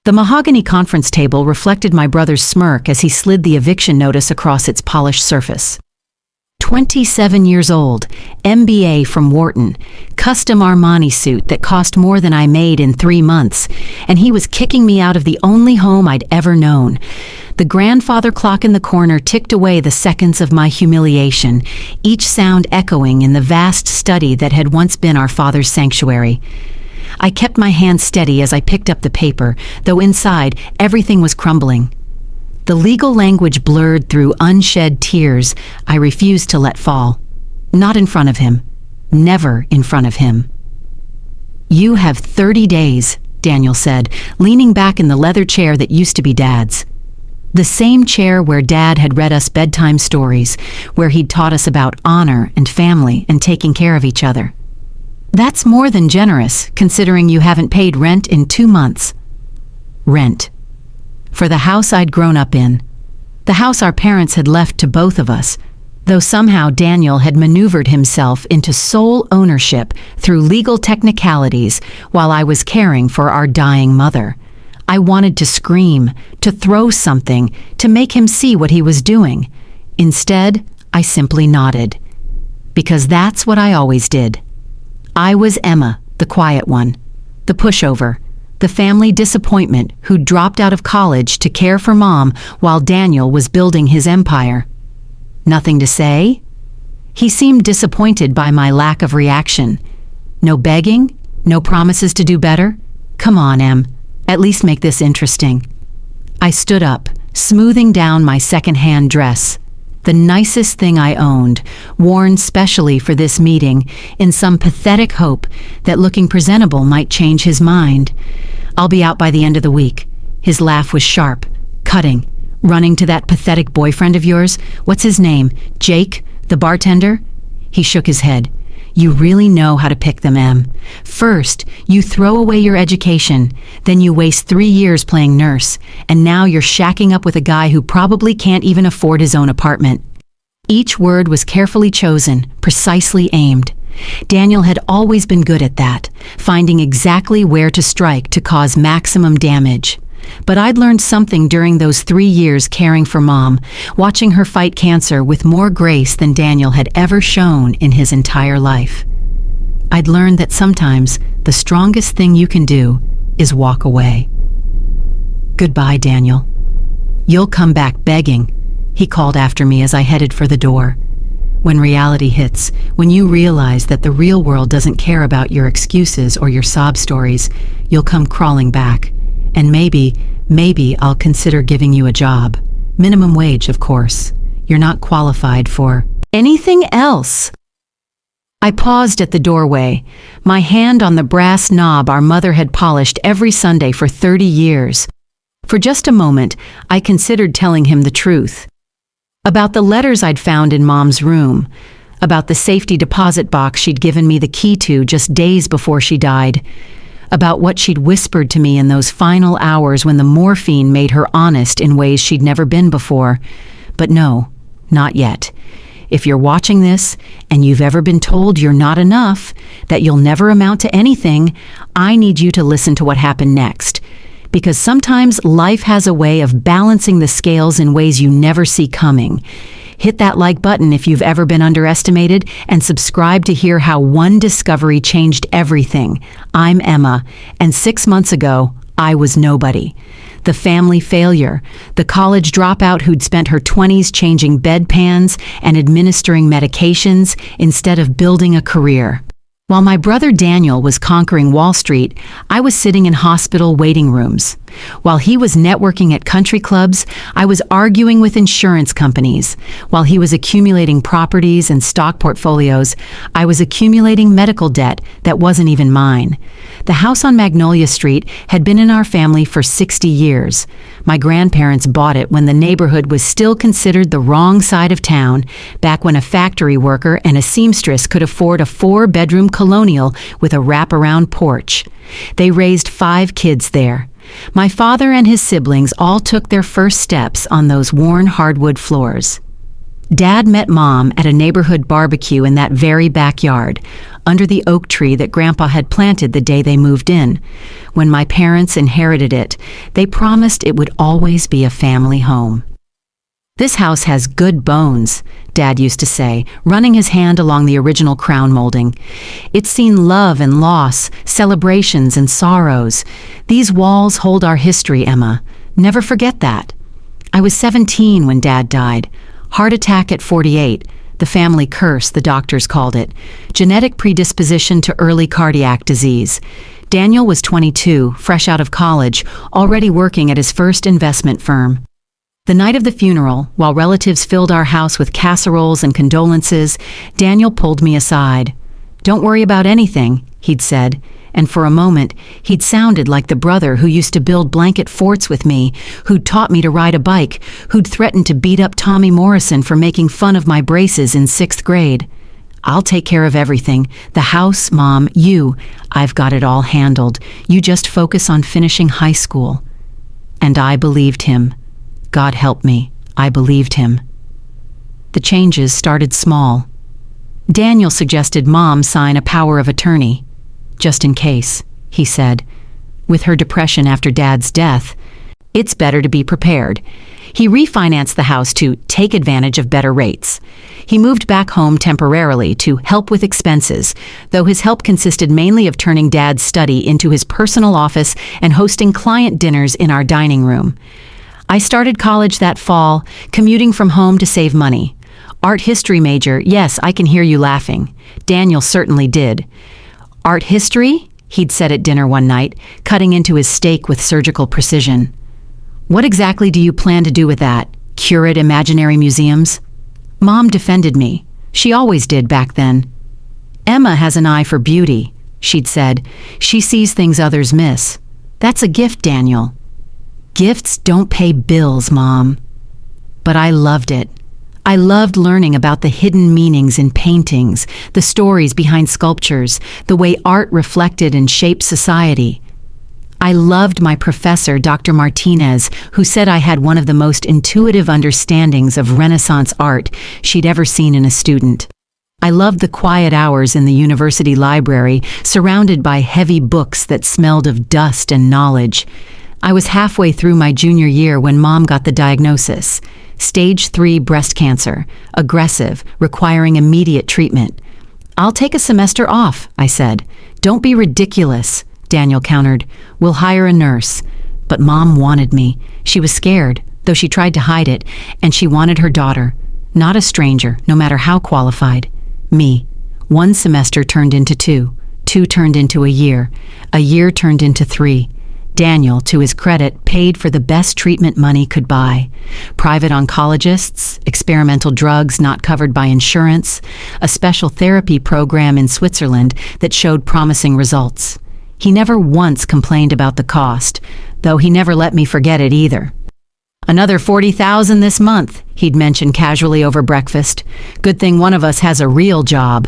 The mahogany conference table reflected my brother's smirk as he slid the eviction notice across its polished surface. 27 years old, MBA from Wharton, custom Armani suit that cost more than I made in 3 months, and he was kicking me out of the only home I'd ever known. The grandfather clock in the corner ticked away the seconds of my humiliation, each sound echoing in the vast study that had once been our father's sanctuary. I kept my hand steady as I picked up the paper, though inside everything was crumbling. The legal language blurred through unshed tears I refused to let fall. Not in front of him. Never in front of him. "You have 30 days, Daniel said, leaning back in the leather chair that used to be Dad's. The same chair where Dad had read us bedtime stories, where he'd taught us about honor and family and taking care of each other. That's more than generous, considering you haven't paid rent in 2 months. Rent. For the house I'd grown up in. The house our parents had left to both of us, though somehow Daniel had maneuvered himself into sole ownership through legal technicalities while I was caring for our dying mother. I wanted to scream, to throw something, to make him see what he was doing. Instead, I simply nodded. Because that's what I always did. I was Emma, the quiet one, the pushover, the family disappointment who dropped out of college to care for Mom while Daniel was building his empire. Nothing to say? He seemed disappointed by my lack of reaction. No begging? No promises to do better? Come on, Em. At least make this interesting. I stood up, smoothing down my second-hand dress, the nicest thing I owned, worn specially for this meeting, in some pathetic hope that looking presentable might change his mind. I'll be out by the end of the week. His laugh was sharp, cutting. Running to that pathetic boyfriend of yours? What's his name? Jake, the bartender? He shook his head. You really know how to pick them, Em. First, you throw away your education, then you waste 3 years playing nurse, and now you're shacking up with a guy who probably can't even afford his own apartment. Each word was carefully chosen, precisely aimed. Daniel had always been good at that, finding exactly where to strike to cause maximum damage. But I'd learned something during those 3 years caring for Mom, watching her fight cancer with more grace than Daniel had ever shown in his entire life. I'd learned that sometimes the strongest thing you can do is walk away. Goodbye, Daniel. You'll come back begging, he called after me as I headed for the door. When reality hits, when you realize that the real world doesn't care about your excuses or your sob stories, you'll come crawling back. And maybe I'll consider giving you a job. Minimum wage, of course. You're not qualified for anything else. I paused at the doorway, my hand on the brass knob our mother had polished every Sunday for 30 years. For just a moment, I considered telling him the truth. About the letters I'd found in Mom's room, about the safety deposit box she'd given me the key to just days before she died, about what she'd whispered to me in those final hours when the morphine made her honest in ways she'd never been before. But no, not yet. If you're watching this, and you've ever been told you're not enough, that you'll never amount to anything, I need you to listen to what happened next. Because sometimes life has a way of balancing the scales in ways you never see coming. Hit that like button if you've ever been underestimated, and subscribe to hear how one discovery changed everything. I'm Emma, and 6 months ago, I was nobody. The family failure, the college dropout who'd spent her 20s changing bedpans and administering medications instead of building a career. While my brother Daniel was conquering Wall Street, I was sitting in hospital waiting rooms. While he was networking at country clubs, I was arguing with insurance companies. While he was accumulating properties and stock portfolios, I was accumulating medical debt that wasn't even mine. The house on Magnolia Street had been in our family for 60 years. My grandparents bought it when the neighborhood was still considered the wrong side of town, back when a factory worker and a seamstress could afford a 4-bedroom colonial with a wraparound porch. They raised 5 kids there. My father and his siblings all took their first steps on those worn hardwood floors. Dad met Mom at a neighborhood barbecue in that very backyard, under the oak tree that Grandpa had planted the day they moved in. When my parents inherited it, they promised it would always be a family home. "This house has good bones," Dad used to say, running his hand along the original crown molding. "It's seen love and loss, celebrations and sorrows. These walls hold our history, Emma. Never forget that." I was 17 when Dad died. Heart attack at 48, the family curse, the doctors called it. Genetic predisposition to early cardiac disease. Daniel was 22, fresh out of college, already working at his first investment firm. The night of the funeral, while relatives filled our house with casseroles and condolences, Daniel pulled me aside. "Don't worry about anything," he'd said, and for a moment, he'd sounded like the brother who used to build blanket forts with me, who'd taught me to ride a bike, who'd threatened to beat up Tommy Morrison for making fun of my braces in 6th grade. "I'll take care of everything. The house, Mom, you. I've got it all handled. You just focus on finishing high school." And I believed him. God help me, I believed him. The changes started small. Daniel suggested Mom sign a power of attorney. "Just in case," he said. With her depression after Dad's death, it's better to be prepared. He refinanced the house to take advantage of better rates. He moved back home temporarily to help with expenses, though his help consisted mainly of turning Dad's study into his personal office and hosting client dinners in our dining room. I started college that fall, commuting from home to save money. Art history major, yes, I can hear you laughing. Daniel certainly did. "Art history?" he'd said at dinner one night, cutting into his steak with surgical precision. "What exactly do you plan to do with that? Curate imaginary museums?" Mom defended me. She always did back then. "Emma has an eye for beauty," she'd said. "She sees things others miss. That's a gift, Daniel." "Gifts don't pay bills, Mom." But I loved it. I loved learning about the hidden meanings in paintings, the stories behind sculptures, the way art reflected and shaped society. I loved my professor, Dr. Martinez, who said I had one of the most intuitive understandings of Renaissance art she'd ever seen in a student. I loved the quiet hours in the university library, surrounded by heavy books that smelled of dust and knowledge. I was halfway through my junior year when Mom got the diagnosis. Stage 3 breast cancer, aggressive, requiring immediate treatment. "I'll take a semester off," I said. "Don't be ridiculous," Daniel countered. "We'll hire a nurse." But Mom wanted me. She was scared, though she tried to hide it, and she wanted her daughter. Not a stranger, no matter how qualified. Me. One semester turned into 2. 2 turned into a year turned into 3. Daniel, to his credit, paid for the best treatment money could buy. Private oncologists, experimental drugs not covered by insurance, a special therapy program in Switzerland that showed promising results. He never once complained about the cost, though he never let me forget it either. "Another 40,000 this month," he'd mention casually over breakfast. "Good thing one of us has a real job."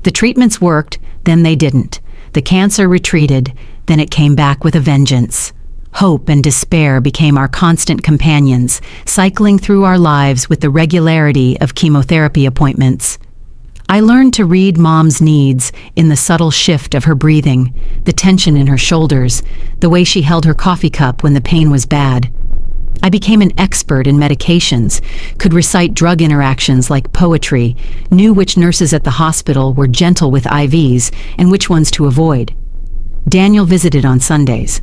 The treatments worked, then they didn't. The cancer retreated, then it came back with a vengeance. Hope and despair became our constant companions, cycling through our lives with the regularity of chemotherapy appointments. I learned to read Mom's needs in the subtle shift of her breathing, the tension in her shoulders, the way she held her coffee cup when the pain was bad. I became an expert in medications, could recite drug interactions like poetry, knew which nurses at the hospital were gentle with IVs and which ones to avoid. Daniel visited on Sundays.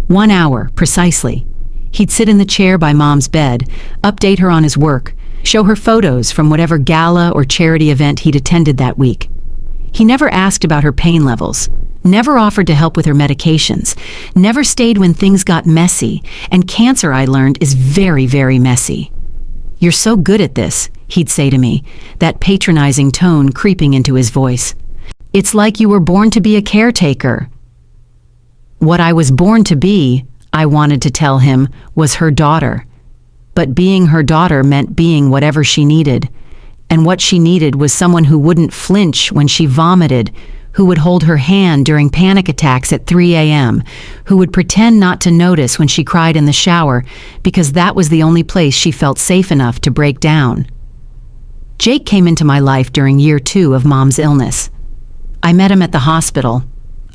1 hour, precisely. He'd sit in the chair by Mom's bed, update her on his work, show her photos from whatever gala or charity event he'd attended that week. He never asked about her pain levels, never offered to help with her medications, never stayed when things got messy, and cancer, I learned, is very, very messy. "You're so good at this," he'd say to me, that patronizing tone creeping into his voice. "It's like you were born to be a caretaker." What I was born to be, I wanted to tell him, was her daughter. But being her daughter meant being whatever she needed. And what she needed was someone who wouldn't flinch when she vomited, who would hold her hand during panic attacks at 3 a.m., who would pretend not to notice when she cried in the shower, because that was the only place she felt safe enough to break down. Jake came into my life during year 2 of Mom's illness. I met him at the hospital,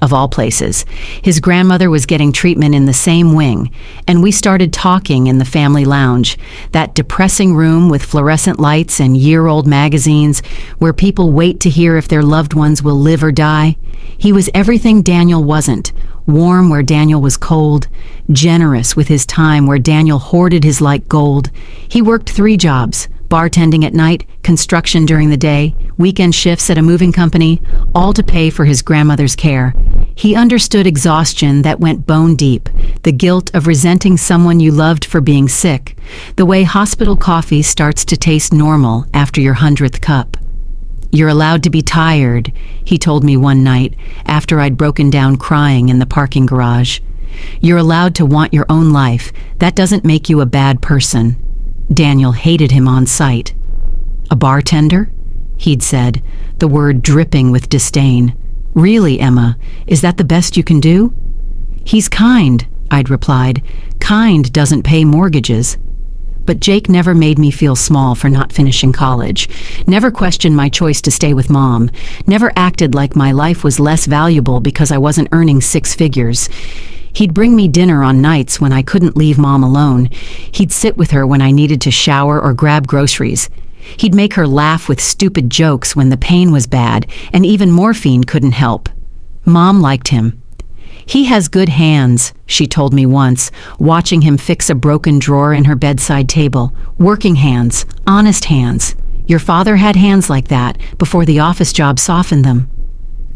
of all places. His grandmother was getting treatment in the same wing, and we started talking in the family lounge, that depressing room with fluorescent lights and year-old magazines where people wait to hear if their loved ones will live or die. He was everything Daniel wasn't, warm where Daniel was cold, generous with his time where Daniel hoarded his like gold. He worked 3 jobs, bartending at night, construction during the day, weekend shifts at a moving company, all to pay for his grandmother's care. He understood exhaustion that went bone deep, the guilt of resenting someone you loved for being sick, the way hospital coffee starts to taste normal after your 100th cup. "You're allowed to be tired," he told me one night after I'd broken down crying in the parking garage. "You're allowed to want your own life. That doesn't make you a bad person." Daniel hated him on sight. "A bartender?" he'd said, the word dripping with disdain. "Really, Emma, is that the best you can do?" "He's kind," I'd replied. "Kind doesn't pay mortgages." But Jake never made me feel small for not finishing college, never questioned my choice to stay with Mom, never acted like my life was less valuable because I wasn't earning 6 figures. He'd bring me dinner on nights when I couldn't leave Mom alone. He'd sit with her when I needed to shower or grab groceries. He'd make her laugh with stupid jokes when the pain was bad, and even morphine couldn't help. Mom liked him. "He has good hands," she told me once, watching him fix a broken drawer in her bedside table. "Working hands, honest hands. Your father had hands like that before the office job softened them."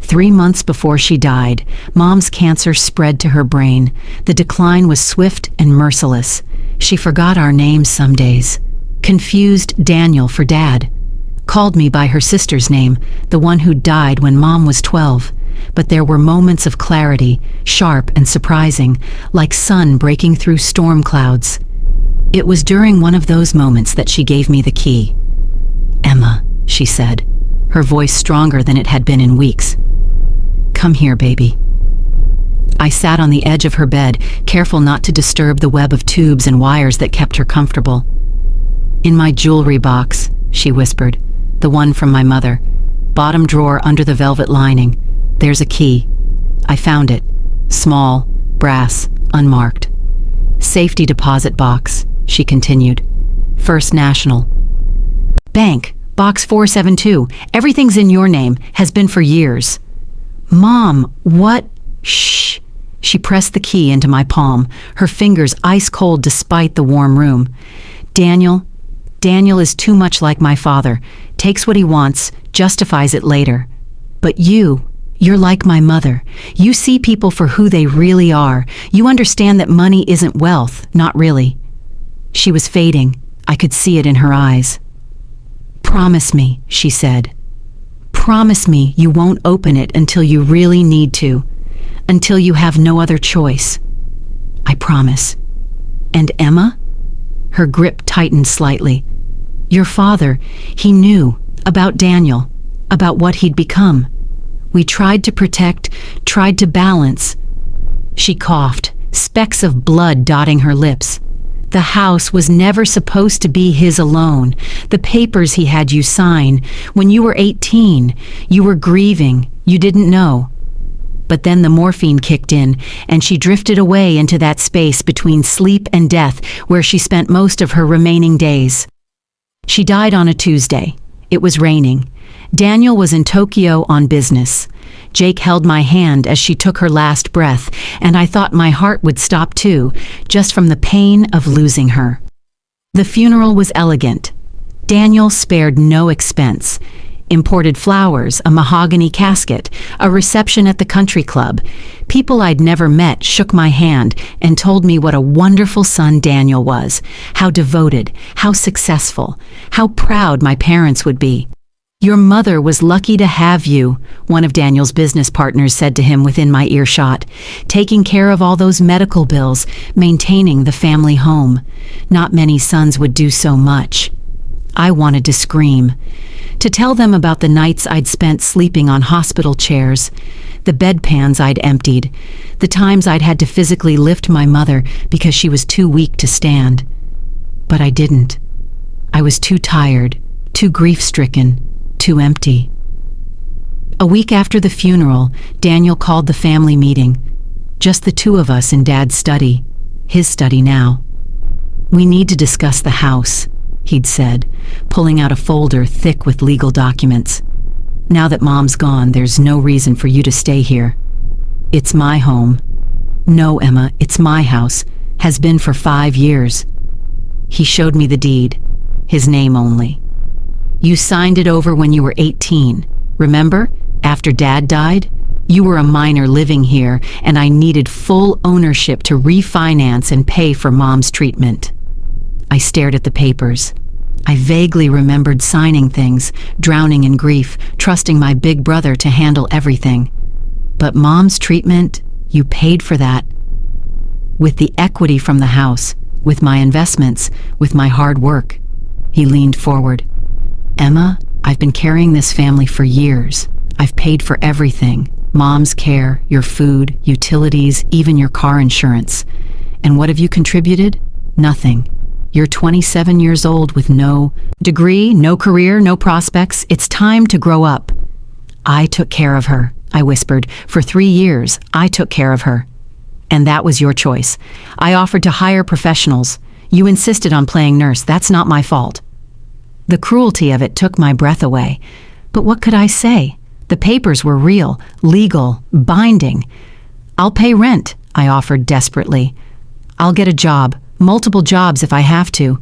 3 months before she died, Mom's cancer spread to her brain. The decline was swift and merciless. She forgot our names some days. Confused Daniel for Dad. Called me by her sister's name, the one who died when Mom was 12. But there were moments of clarity, sharp and surprising, like sun breaking through storm clouds. It was during one of those moments that she gave me the key. "Emma," she said, her voice stronger than it had been in weeks. "Come here, baby." I sat on the edge of her bed, careful not to disturb the web of tubes and wires that kept her comfortable. "In my jewelry box," she whispered, "the one from my mother. Bottom drawer under the velvet lining. There's a key. I found it. Small, brass, unmarked. Safety deposit box," she continued. "First National. Bank, box 472. Everything's in your name, has been for years." "Mom, what?" "Shh." She pressed the key into my palm, her fingers ice cold despite the warm room. Daniel is too much like my father. Takes what he wants, justifies it later. But you're like my mother. You see people for who they really are. You understand that money isn't wealth, not really." She was fading. I could see it in her eyes. "Promise me," she said. "Promise me you won't open it until you really need to, until you have no other choice." "I promise." "And Emma?" Her grip tightened slightly. "Your father, he knew about Daniel, about what he'd become. We tried to protect, tried to balance." She coughed, specks of blood dotting her lips. "The house was never supposed to be his alone. The papers he had you sign. When you were 18, you were grieving. You didn't know. But then the morphine kicked in, and she drifted away into that space between sleep and death where she spent most of her remaining days. She died on a Tuesday. It was raining. Daniel was in Tokyo on business. Jake held my hand as she took her last breath, and I thought my heart would stop too, just from the pain of losing her. The funeral was elegant. Daniel spared no expense. Imported flowers, a mahogany casket, a reception at the country club. People I'd never met shook my hand and told me what a wonderful son Daniel was, how devoted, how successful, how proud my parents would be. "Your mother was lucky to have you," one of Daniel's business partners said to him within my earshot, "taking care of all those medical bills, maintaining the family home. Not many sons would do so much." I wanted to scream, to tell them about the nights I'd spent sleeping on hospital chairs, the bedpans I'd emptied, the times I'd had to physically lift my mother because she was too weak to stand. But I didn't. I was too tired, too grief-stricken, too empty. A week after the funeral, Daniel called the family meeting. Just the two of us in Dad's study, his study now. "We need to discuss the house," he'd said, pulling out a folder thick with legal documents. "Now that Mom's gone, there's no reason for you to stay here. It's my home." "No, Emma, it's my house. Has been for 5 years." He showed me the deed, his name only. "You signed it over when you were 18. Remember? After Dad died? You were a minor living here, and I needed full ownership to refinance and pay for Mom's treatment." I stared at the papers. I vaguely remembered signing things, drowning in grief, trusting my big brother to handle everything. But Mom's treatment, you paid for that. With the equity from the house, with my investments, with my hard work. He leaned forward. "Emma, I've been carrying this family for years. I've paid for everything. Mom's care, your food, utilities, even your car insurance. And what have you contributed? Nothing. You're 27 years old with no degree, no career, no prospects. It's time to grow up." "I took care of her," I whispered. "For 3 years, I took care of her. And that was your choice. I offered to hire professionals. You insisted on playing nurse. That's not my fault." The cruelty of it took my breath away. But what could I say? The papers were real, legal, binding. "I'll pay rent," I offered desperately. "I'll get a job, multiple jobs if I have to.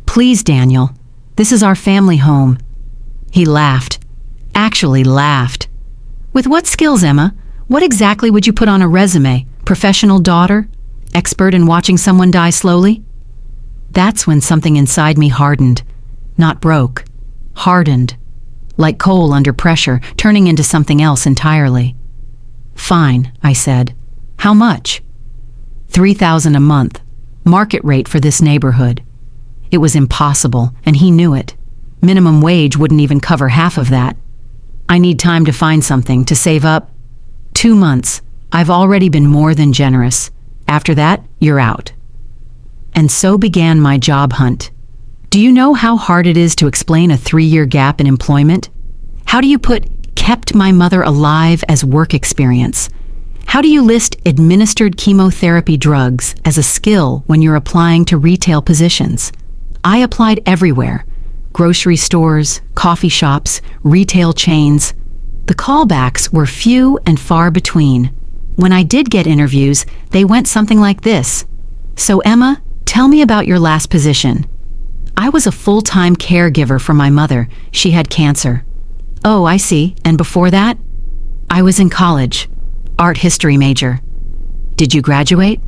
Please, Daniel. This is our family home." He laughed. Actually laughed. "With what skills, Emma? What exactly would you put on a resume? Professional daughter? Expert in watching someone die slowly?" That's when something inside me hardened. Not broke. Hardened. Like coal under pressure, turning into something else entirely. "Fine," I said. "How much?" $3,000 a month. Market rate for this neighborhood. It was impossible, and he knew it. Minimum wage wouldn't even cover half of that. "I need time to find something, to save up." 2 months. I've already been more than generous. After that, you're out." And so began my job hunt. Do you know how hard it is to explain a 3-year gap in employment? How do you put "kept my mother alive" as work experience? How do you list administered chemotherapy drugs as a skill when you're applying to retail positions? I applied everywhere. Grocery stores, coffee shops, retail chains. The callbacks were few and far between. When I did get interviews, they went something like this. "So Emma, tell me about your last position." I was a full-time caregiver for my mother. She had cancer. "Oh, I see. And before that?" "I was in college. Art history major." "Did you graduate?"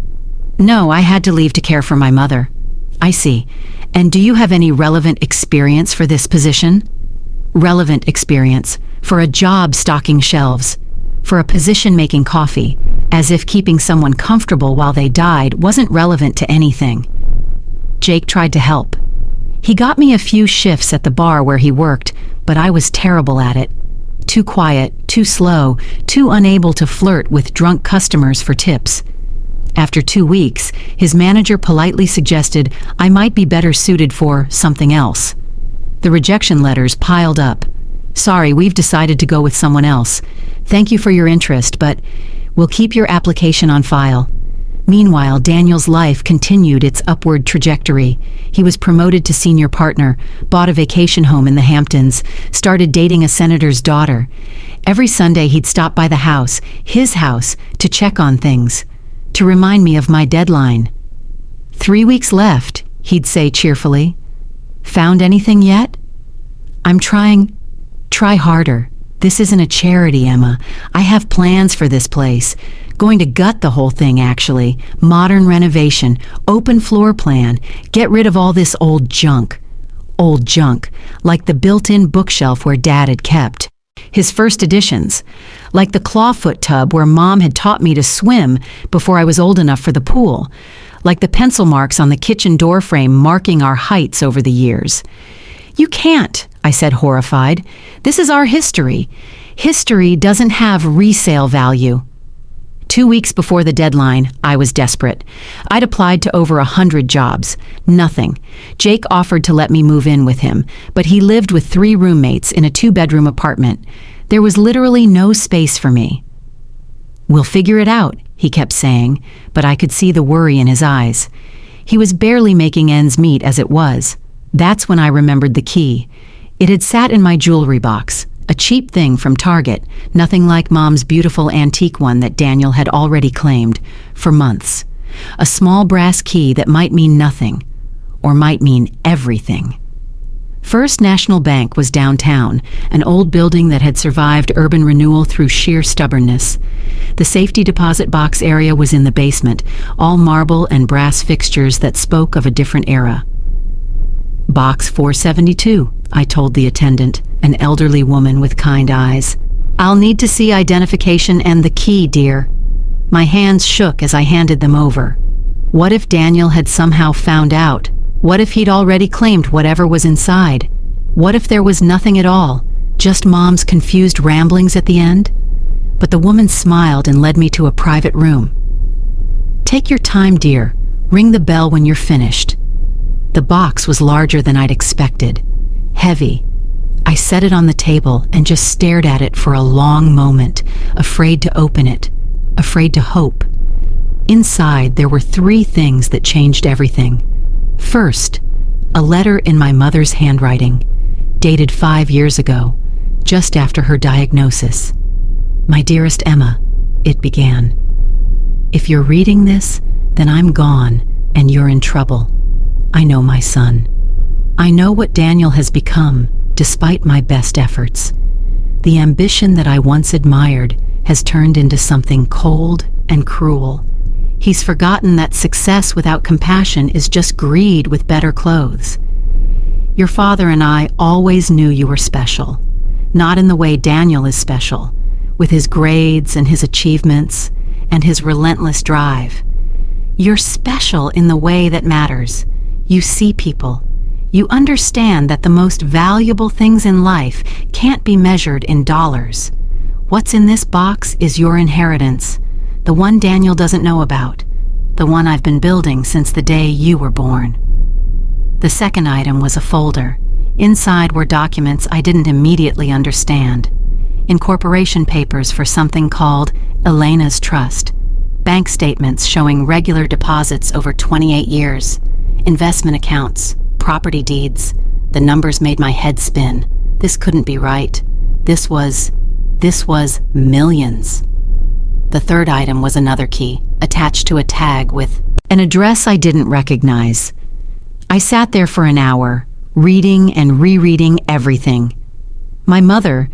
"No, I had to leave to care for my mother." "I see. And do you have any relevant experience for this position?" "Relevant experience. For a job stocking shelves. For a position making coffee. As if keeping someone comfortable while they died wasn't relevant to anything." Jake tried to help. He got me a few shifts at the bar where he worked, but I was terrible at it. Too quiet, too slow, too unable to flirt with drunk customers for tips. After 2 weeks, his manager politely suggested I might be better suited for something else. The rejection letters piled up. "Sorry, we've decided to go with someone else. Thank you for your interest, but we'll keep your application on file." Meanwhile, Daniel's life continued its upward trajectory. He was promoted to senior partner, bought a vacation home in the Hamptons, started dating a senator's daughter. Every Sunday he'd stop by the house, his house, to check on things, to remind me of my deadline. 3 weeks left, he'd say cheerfully. "Found anything yet?" "I'm trying. Try harder. This isn't a charity, Emma. I have plans for this place. Going to gut the whole thing, actually. Modern renovation, open floor plan, get rid of all this old junk. Old junk, like the built-in bookshelf where Dad had kept. His first editions, like the clawfoot tub where Mom had taught me to swim before I was old enough for the pool, like the pencil marks on the kitchen door frame marking our heights over the years. "You can't," I said, horrified. "This is our history. History doesn't have resale value." 2 weeks before the deadline, I was desperate. I'd applied to over 100 jobs. Nothing. Jake offered to let me move in with him, but he lived with 3 roommates in a 2-bedroom apartment. There was literally no space for me. "We'll figure it out," he kept saying, but I could see the worry in his eyes. He was barely making ends meet as it was. That's when I remembered the key. It had sat in my jewelry box, a cheap thing from Target, nothing like Mom's beautiful antique one that Daniel had already claimed, for months. A small brass key that might mean nothing, or might mean everything. First National Bank was downtown, an old building that had survived urban renewal through sheer stubbornness. The safety deposit box area was in the basement, all marble and brass fixtures that spoke of a different era. "Box 472, I told the attendant, an elderly woman with kind eyes. "I'll need to see identification and the key, dear." My hands shook as I handed them over. What if Daniel had somehow found out? What if he'd already claimed whatever was inside? What if there was nothing at all, just Mom's confused ramblings at the end? But the woman smiled and led me to a private room. "Take your time, dear. Ring the bell when you're finished." The box was larger than I'd expected. Heavy. I set it on the table and just stared at it for a long moment, afraid to open it, afraid to hope. Inside, there were 3 things that changed everything. First, a letter in my mother's handwriting, dated 5 years ago, just after her diagnosis. "My dearest Emma," it began. "If you're reading this, then I'm gone and you're in trouble. I know, my son. I know what Daniel has become, despite my best efforts. The ambition that I once admired has turned into something cold and cruel. He's forgotten that success without compassion is just greed with better clothes. Your father and I always knew you were special, not in the way Daniel is special, with his grades and his achievements and his relentless drive. You're special in the way that matters. You see people. You understand that the most valuable things in life can't be measured in dollars. What's in this box is your inheritance, the one Daniel doesn't know about, the one I've been building since the day you were born." The second item was a folder. Inside were documents I didn't immediately understand. Incorporation papers for something called Elena's Trust. Bank statements showing regular deposits over 28 years. Investment accounts, property deeds. The numbers made my head spin. This couldn't be right. This was millions. The third item was another key, attached to a tag with an address I didn't recognize. I sat there for an hour, reading and rereading everything. My mother,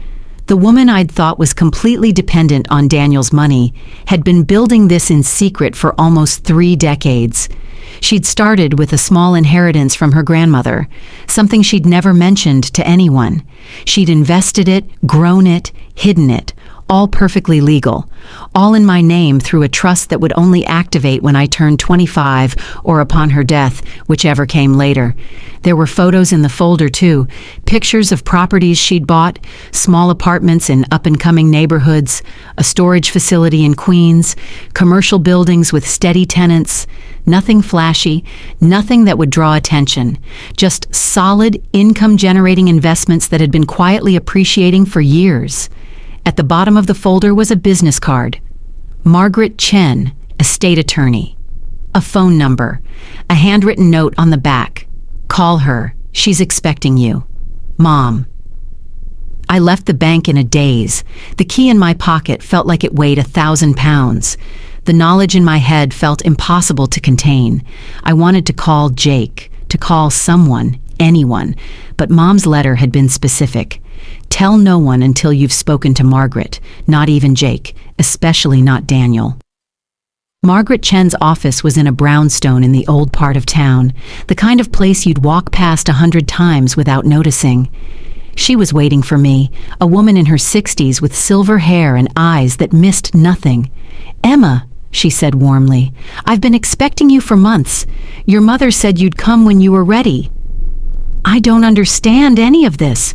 the woman I'd thought was completely dependent on Daniel's money, had been building this in secret for almost 3 decades. She'd started with a small inheritance from her grandmother, something she'd never mentioned to anyone. She'd invested it, grown it, hidden it, all perfectly legal, all in my name through a trust that would only activate when I turned 25 or upon her death, whichever came later. There were photos in the folder too, pictures of properties she'd bought, small apartments in up-and-coming neighborhoods, a storage facility in Queens, commercial buildings with steady tenants, nothing flashy, nothing that would draw attention, just solid income-generating investments that had been quietly appreciating for years. At the bottom of the folder was a business card. Margaret Chen, estate attorney. A phone number. A handwritten note on the back. "Call her. She's expecting you. Mom." I left the bank in a daze. The key in my pocket felt like it weighed 1,000 pounds. The knowledge in my head felt impossible to contain. I wanted to call Jake, to call someone, anyone, but Mom's letter had been specific. Tell no one until you've spoken to Margaret, not even Jake, especially not Daniel. Margaret Chen's office was in a brownstone in the old part of town, the kind of place you'd walk past 100 times without noticing. She was waiting for me, a woman in her 60s with silver hair and eyes that missed nothing. "Emma," she said warmly, "I've been expecting you for months. Your mother said you'd come when you were ready." "I don't understand any of this."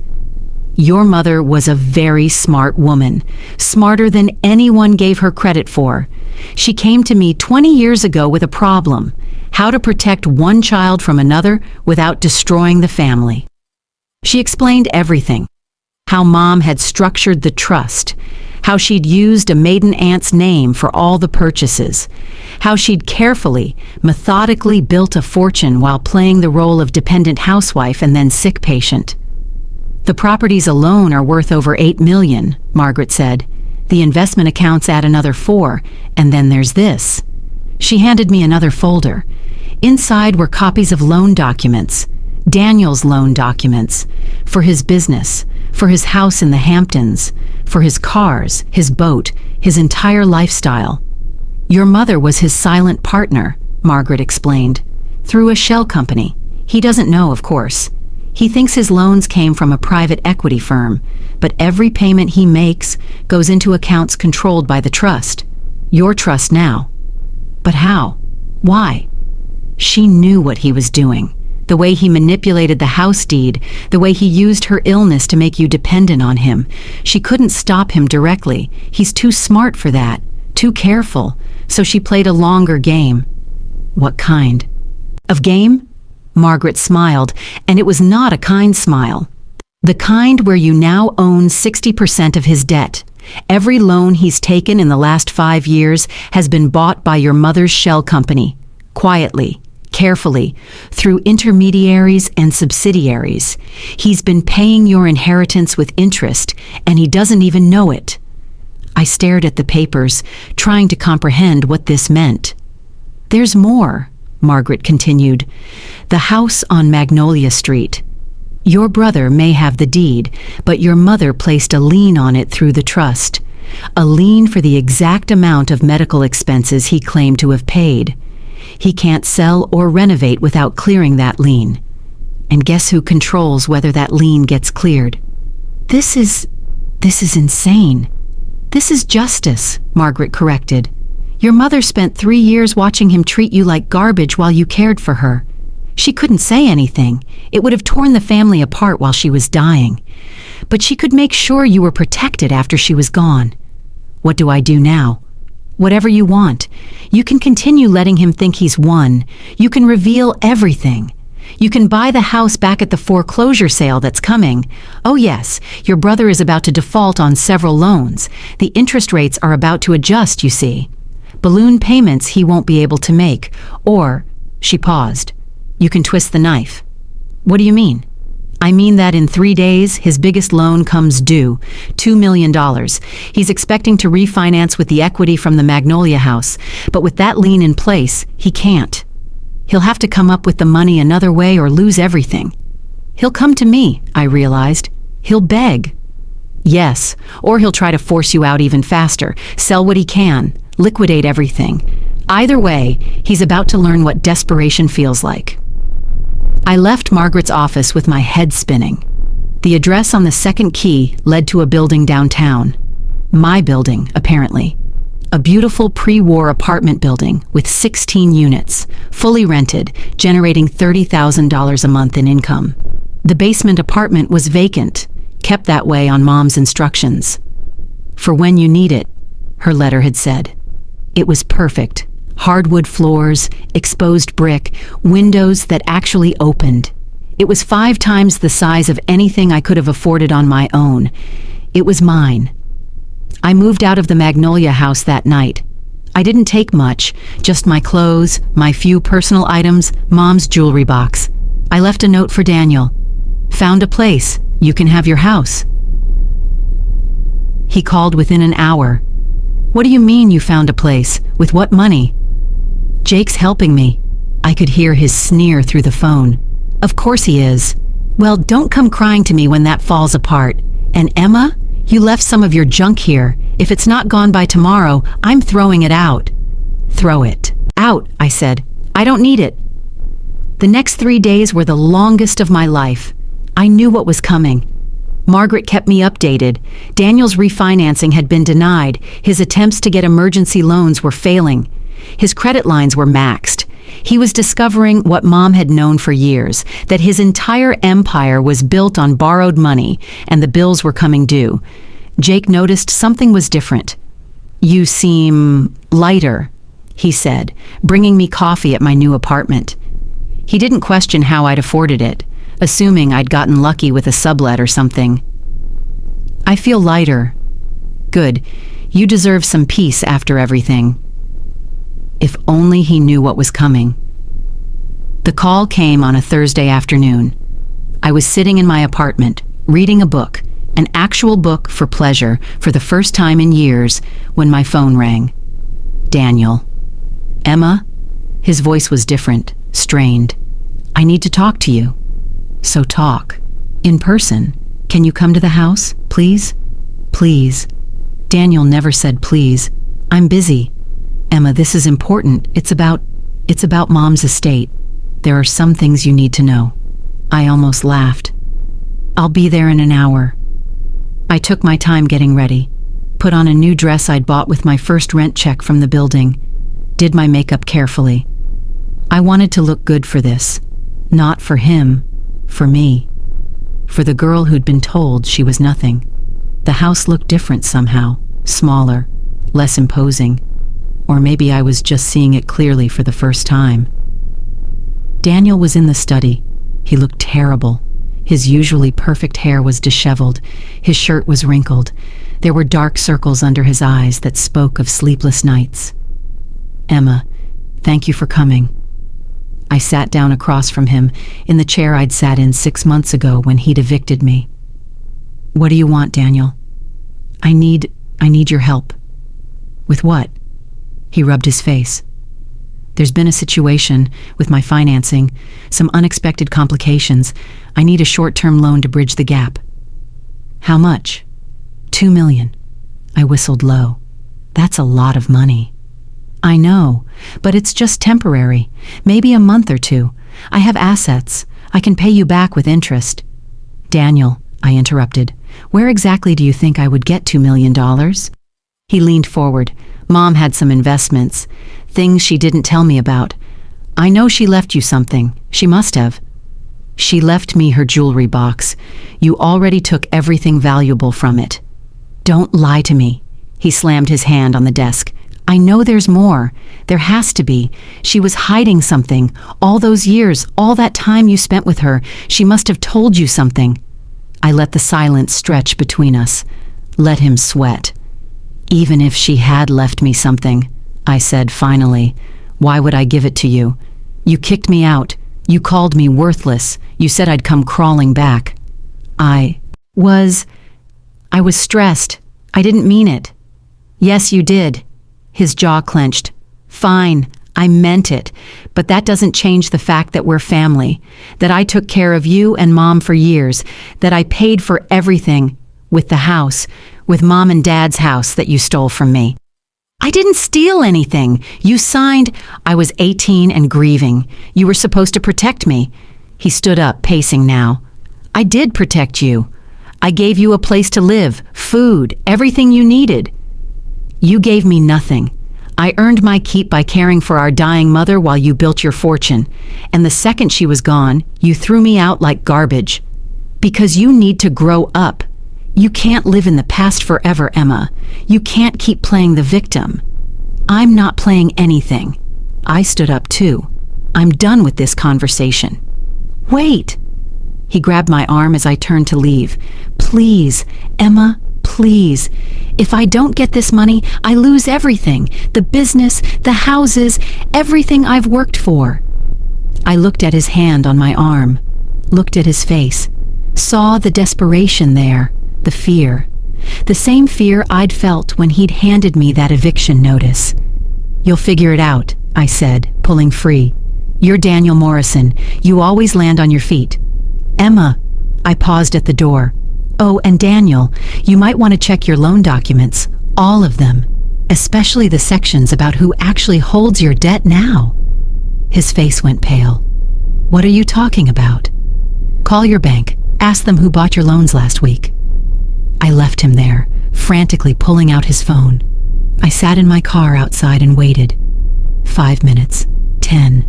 "Your mother was a very smart woman, smarter than anyone gave her credit for. She came to me 20 years ago with a problem: how to protect one child from another without destroying the family. She explained everything: how Mom had structured the trust, how she'd used a maiden aunt's name for all the purchases, how she'd carefully, methodically built a fortune while playing the role of dependent housewife and then sick patient. "The properties alone are worth over $8 million, Margaret said. "The investment accounts add another 4, and then there's this." She handed me another folder. Inside were copies of loan documents, Daniel's loan documents, for his business, for his house in the Hamptons, for his cars, his boat, his entire lifestyle. "Your mother was his silent partner," Margaret explained, "through a shell company. He doesn't know, of course. He thinks his loans came from a private equity firm, but every payment he makes goes into accounts controlled by the trust. Your trust now." "But how? Why?" She knew what he was doing. The way he manipulated the house deed, the way he used her illness to make you dependent on him. She couldn't stop him directly. He's too smart for that, too careful. So she played a longer game. "What kind of game?" Margaret smiled, and it was not a kind smile. "The kind where you now own 60% of his debt. Every loan he's taken in the last 5 years has been bought by your mother's shell company, quietly, carefully, through intermediaries and subsidiaries. He's been paying your inheritance with interest, and he doesn't even know it." I stared at the papers, trying to comprehend what this meant. "There's more," Margaret continued. "The house on Magnolia Street. Your brother may have the deed, but your mother placed a lien on it through the trust. A lien for the exact amount of medical expenses he claimed to have paid. He can't sell or renovate without clearing that lien. And guess who controls whether that lien gets cleared?" This is insane. "This is justice," Margaret corrected. "Your mother spent 3 years watching him treat you like garbage while you cared for her. She couldn't say anything. It would have torn the family apart while she was dying. But she could make sure you were protected after she was gone. What do I do now? Whatever you want. You can continue letting him think he's won. You can reveal everything. You can buy the house back at the foreclosure sale that's coming. Oh yes, your brother is about to default on several loans. The interest rates are about to adjust, you see. Balloon payments he won't be able to make. Or," she paused, "you can twist the knife." "What do you mean?" "I mean that in 3 days, his biggest loan comes due, $2 million. He's expecting to refinance with the equity from the Magnolia house, but with that lien in place, he can't. He'll have to come up with the money another way or lose everything. He'll come to me," I realized. "He'll beg." "Yes, or he'll try to force you out even faster, sell what he can, liquidate everything. Either way, he's about to learn what desperation feels like." I left Margaret's office with my head spinning. The address on the second key led to a building downtown. My building, apparently. A beautiful pre-war apartment building with 16 units, fully rented, generating $30,000 a month in income. The basement apartment was vacant, kept that way on Mom's instructions. "For when you need it," her letter had said. It was perfect. Hardwood floors, exposed brick, windows that actually opened. It was 5 times the size of anything I could have afforded on my own. It was mine. I moved out of the Magnolia house that night. I didn't take much, just my clothes, my few personal items, Mom's jewelry box. I left a note for Daniel. "Found a place. You can have your house." He called within an hour. "What do you mean you found a place? With what money?" "Jake's helping me." I could hear his sneer through the phone. "Of course he is. Well, don't come crying to me when that falls apart. And Emma, you left some of your junk here. If it's not gone by tomorrow, I'm throwing it out." "Throw it out," I said. "I don't need it." The next 3 days were the longest of my life. I knew what was coming. Margaret kept me updated. Daniel's refinancing had been denied. His attempts to get emergency loans were failing. His credit lines were maxed. He was discovering what Mom had known for years, that his entire empire was built on borrowed money, and the bills were coming due. Jake noticed something was different. "You seem lighter," he said, bringing me coffee at my new apartment. He didn't question how I'd afforded it, assuming I'd gotten lucky with a sublet or something. "I feel lighter." "Good. You deserve some peace after everything." If only he knew what was coming. The call came on a Thursday afternoon. I was sitting in my apartment, reading a book, an actual book for pleasure for the first time in years, when my phone rang. Daniel. "Emma?" His voice was different, strained. "I need to talk to you." "So talk. In person. Can you come to the house, please?" "Please." Daniel never said please. "I'm busy." "Emma, this is important. It's about Mom's estate. There are some things you need to know." I almost laughed. "I'll be there in an hour." I took my time getting ready, put on a new dress I'd bought with my first rent check from the building, did my makeup carefully. I wanted to look good for this. Not for him, for me. For the girl who'd been told she was nothing. The house looked different somehow, smaller, less imposing. Or maybe I was just seeing it clearly for the first time. Daniel was in the study. He looked terrible. His usually perfect hair was disheveled. His shirt was wrinkled. There were dark circles under his eyes that spoke of sleepless nights. "Emma, thank you for coming." I sat down across from him, in the chair I'd sat in 6 months ago when he'd evicted me. "What do you want, Daniel?" I need your help." "With what?" He rubbed his face. "There's been a situation with my financing, some unexpected complications. I need a short-term loan to bridge the gap." "How much?" $2 million. I whistled low. "That's a lot of money." "I know, but it's just temporary. Maybe a month or two. I have assets. I can pay you back with interest." "Daniel," I interrupted, "where exactly do you think I would get $2 million? He leaned forward. "Mom had some investments, things she didn't tell me about. I know she left you something. She must have." "She left me her jewelry box. You already took everything valuable from it." "Don't lie to me." He slammed his hand on the desk. "I know there's more. There has to be. She was hiding something. All those years, all that time you spent with her, she must have told you something." I let the silence stretch between us. Let him sweat. "Even if she had left me something," I said finally, "why would I give it to you? You kicked me out. You called me worthless. You said I'd come crawling back." I was stressed. I didn't mean it." "Yes, you did." His jaw clenched. "Fine, I meant it, but that doesn't change the fact that we're family, that I took care of you and Mom for years, that I paid for everything, with the house, with Mom and Dad's house that you stole from me." "I didn't steal anything. You signed—" "I was 18 and grieving. You were supposed to protect me." He stood up, pacing now. "I did protect you. I gave you a place to live, food, everything you needed." "You gave me nothing. I earned my keep by caring for our dying mother while you built your fortune. And the second she was gone, you threw me out like garbage. Because you need to grow up. You can't live in the past forever, Emma. You can't keep playing the victim." "I'm not playing anything." I stood up too. "I'm done with this conversation." "Wait." He grabbed my arm as I turned to leave. "Please, Emma, please. If I don't get this money, I lose everything. The business, the houses, everything I've worked for." I looked at his hand on my arm, looked at his face, saw the desperation there, the fear. The same fear I'd felt when he'd handed me that eviction notice. "You'll figure it out," I said, pulling free. "You're Daniel Morrison. You always land on your feet." "Emma." I paused at the door. "Oh, and Daniel, you might want to check your loan documents, all of them, especially the sections about who actually holds your debt now." His face went pale. "What are you talking about?" "Call your bank. Ask them who bought your loans last week." I left him there, frantically pulling out his phone. I sat in my car outside and waited. 5 minutes, 10.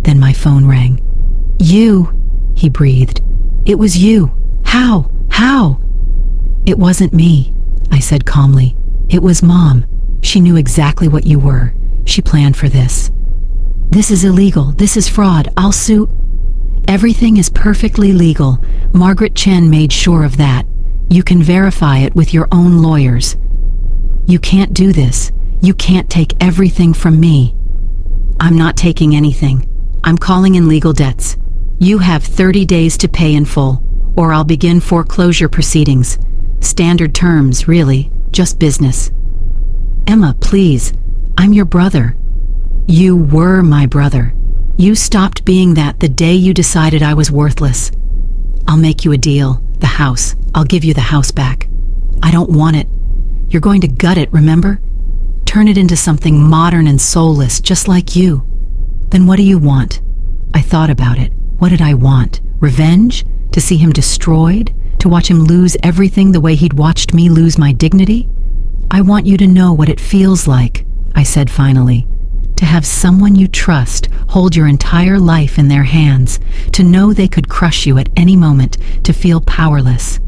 Then my phone rang. "You," he breathed. "It was you. How? How?" "It wasn't me," I said calmly. "It was Mom. She knew exactly what you were. She planned for this. This is illegal. This is fraud. I'll sue. Everything is perfectly legal. Margaret Chen made sure of that. You can verify it with your own lawyers. You can't do this. You can't take everything from me. I'm not taking anything. I'm calling in legal debts. You have 30 days to pay in full, or I'll begin foreclosure proceedings. Standard terms, really. Just business. Emma, please. I'm your brother. You were my brother. You stopped being that the day you decided I was worthless. I'll make you a deal. The house. I'll give you the house back. I don't want it. You're going to gut it, remember? Turn it into something modern and soulless, just like you. Then what do you want? I thought about it. What did I want? Revenge? To see him destroyed? To watch him lose everything the way he'd watched me lose my dignity? I want you to know what it feels like, I said finally. To have someone you trust hold your entire life in their hands, to know they could crush you at any moment, to feel powerless.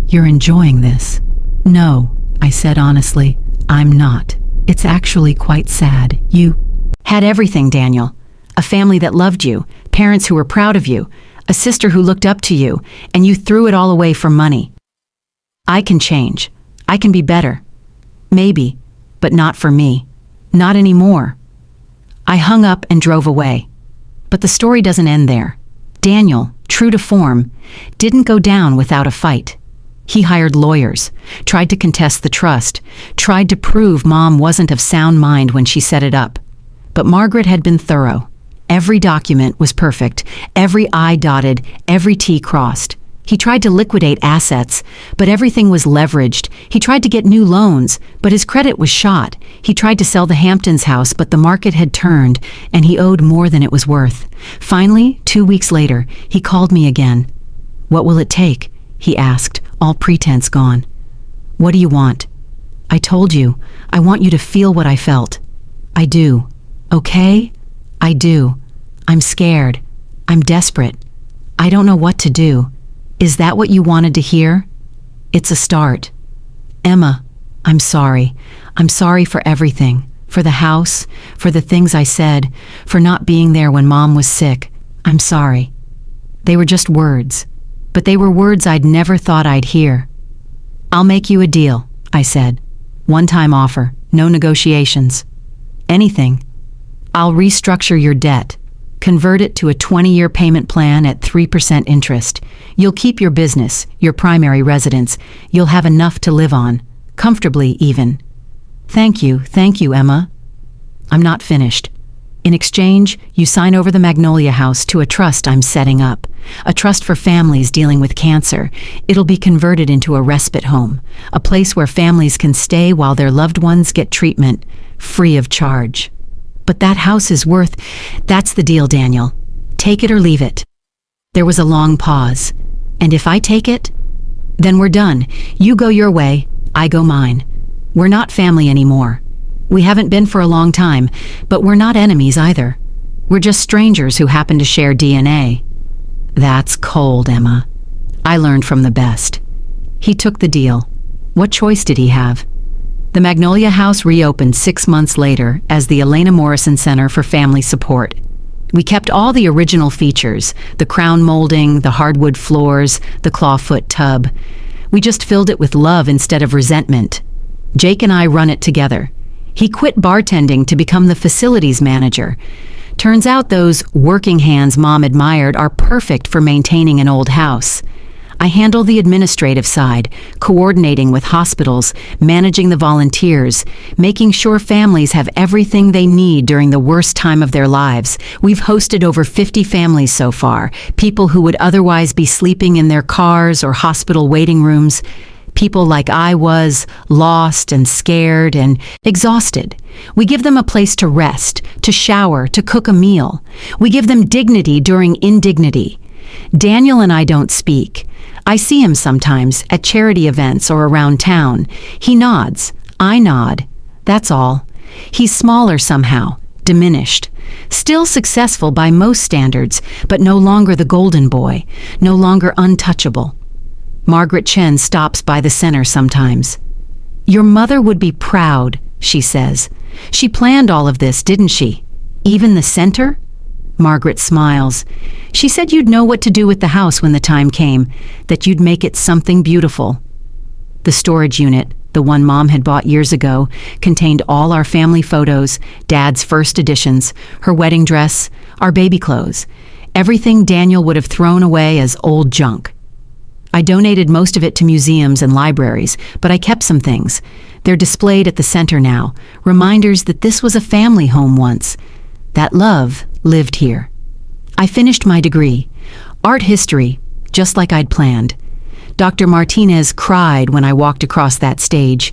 You're enjoying this? No, I said honestly, I'm not. It's actually quite sad. You had everything, Daniel. A family that loved you, parents who were proud of you, a sister who looked up to you, and you threw it all away for money. I can change. I can be better. Maybe, but not for me. Not anymore. I hung up and drove away. But the story doesn't end there. Daniel, true to form, didn't go down without a fight. He hired lawyers, tried to contest the trust, tried to prove Mom wasn't of sound mind when she set it up. But Margaret had been thorough. Every document was perfect, every I dotted, every T crossed. He tried to liquidate assets, but everything was leveraged. He tried to get new loans, but his credit was shot. He tried to sell the Hamptons house, but the market had turned, and he owed more than it was worth. Finally, 2 weeks later, he called me again. "What will it take?" he asked, all pretense gone. "What do you want?" "I told you. I want you to feel what I felt." "I do. Okay? I do. I'm scared. I'm desperate. I don't know what to do. Is that what you wanted to hear? It's a start. Emma, I'm sorry. I'm sorry for everything. For the house, for the things I said, for not being there when Mom was sick. I'm sorry. They were just words. But they were words I'd never thought I'd hear. I'll make you a deal, I said. One-time offer, no negotiations. Anything. I'll restructure your debt. Convert it to a 20-year payment plan at 3% interest. You'll keep your business, your primary residence. You'll have enough to live on, comfortably even. Thank you, Emma. I'm not finished. In exchange, you sign over the Magnolia House to a trust I'm setting up. A trust for families dealing with cancer. It'll be converted into a respite home, a place where families can stay while their loved ones get treatment, free of charge. But that house is worth... That's the deal, Daniel. Take it or leave it. There was a long pause. And if I take it, then we're done. You go your way, I go mine. We're not family anymore. We haven't been for a long time, but we're not enemies either. We're just strangers who happen to share DNA. That's cold, Emma. I learned from the best. He took the deal. What choice did he have? The Magnolia House reopened 6 months later as the Elena Morrison Center for Family Support. We kept all the original features, the crown molding, the hardwood floors, the clawfoot tub. We just filled it with love instead of resentment. Jake and I run it together. He quit bartending to become the facilities manager. Turns out those working hands Mom admired are perfect for maintaining an old house. I handle the administrative side, coordinating with hospitals, managing the volunteers, making sure families have everything they need during the worst time of their lives. We've hosted over 50 families so far, people who would otherwise be sleeping in their cars or hospital waiting rooms. People like I was, lost and scared and exhausted. We give them a place to rest, to shower, to cook a meal. We give them dignity during indignity. Daniel and I don't speak. I see him sometimes at charity events or around town. He nods. I nod. That's all. He's smaller somehow, diminished. Still successful by most standards, but no longer the golden boy, no longer untouchable. Margaret Chen stops by the center sometimes. Your mother would be proud, she says. She planned all of this, didn't she? Even the center? Margaret smiles. She said you'd know what to do with the house when the time came, that you'd make it something beautiful. The storage unit, the one Mom had bought years ago, contained all our family photos, Dad's first editions, her wedding dress, our baby clothes, everything Daniel would have thrown away as old junk. I donated most of it to museums and libraries, but I kept some things. They're displayed at the center now, reminders that this was a family home once, that love lived here. I finished my degree, art history, just like I'd planned. Dr. Martinez cried when I walked across that stage.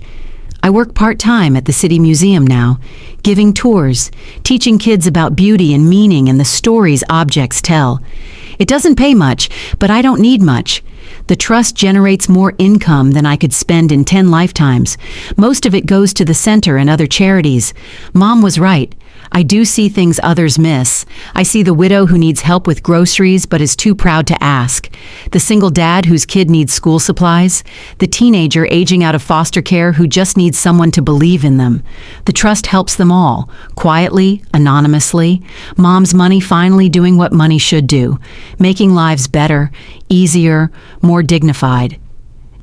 I work part-time at the City Museum now, giving tours, teaching kids about beauty and meaning and the stories objects tell. It doesn't pay much, but I don't need much. The trust generates more income than I could spend in 10 lifetimes. Most of it goes to the center and other charities. Mom was right. I do see things others miss. I see the widow who needs help with groceries but is too proud to ask. The single dad whose kid needs school supplies. The teenager aging out of foster care who just needs someone to believe in them. The trust helps them all, quietly, anonymously. Mom's money finally doing what money should do, making lives better, easier, more dignified.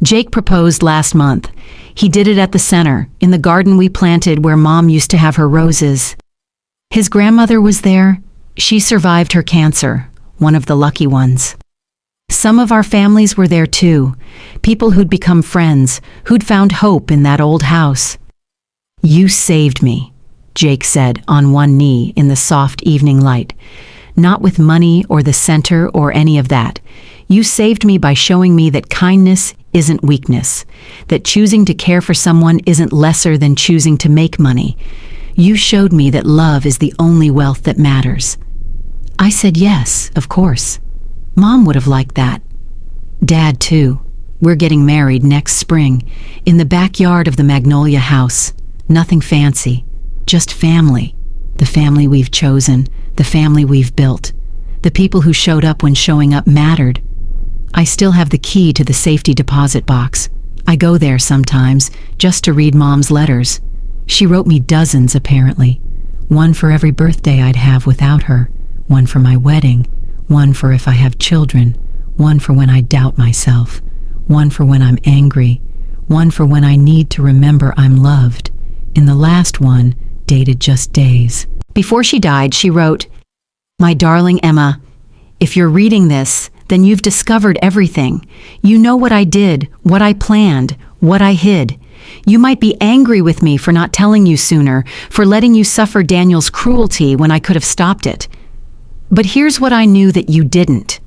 Jake proposed last month. He did it at the center, in the garden we planted where Mom used to have her roses. His grandmother was there. She survived her cancer, one of the lucky ones. Some of our families were there too, people who'd become friends, who'd found hope in that old house. You saved me, Jake said on one knee in the soft evening light. Not with money or the center or any of that. You saved me by showing me that kindness isn't weakness, that choosing to care for someone isn't lesser than choosing to make money. You showed me that love is the only wealth that matters. I said yes, of course. Mom would have liked that. Dad, too. We're getting married next spring, in the backyard of the Magnolia house. Nothing fancy, just family. The family we've chosen, the family we've built. The people who showed up when showing up mattered. I still have the key to the safety deposit box. I go there sometimes, just to read Mom's letters. She wrote me dozens, apparently. One for every birthday I'd have without her, one for my wedding, one for if I have children, one for when I doubt myself, one for when I'm angry, one for when I need to remember I'm loved. In the last one, dated just days. Before she died, she wrote, "My darling Emma, if you're reading this, then you've discovered everything. You know what I did, what I planned, what I hid. You might be angry with me for not telling you sooner, for letting you suffer Daniel's cruelty when I could have stopped it. But here's what I knew that you didn't.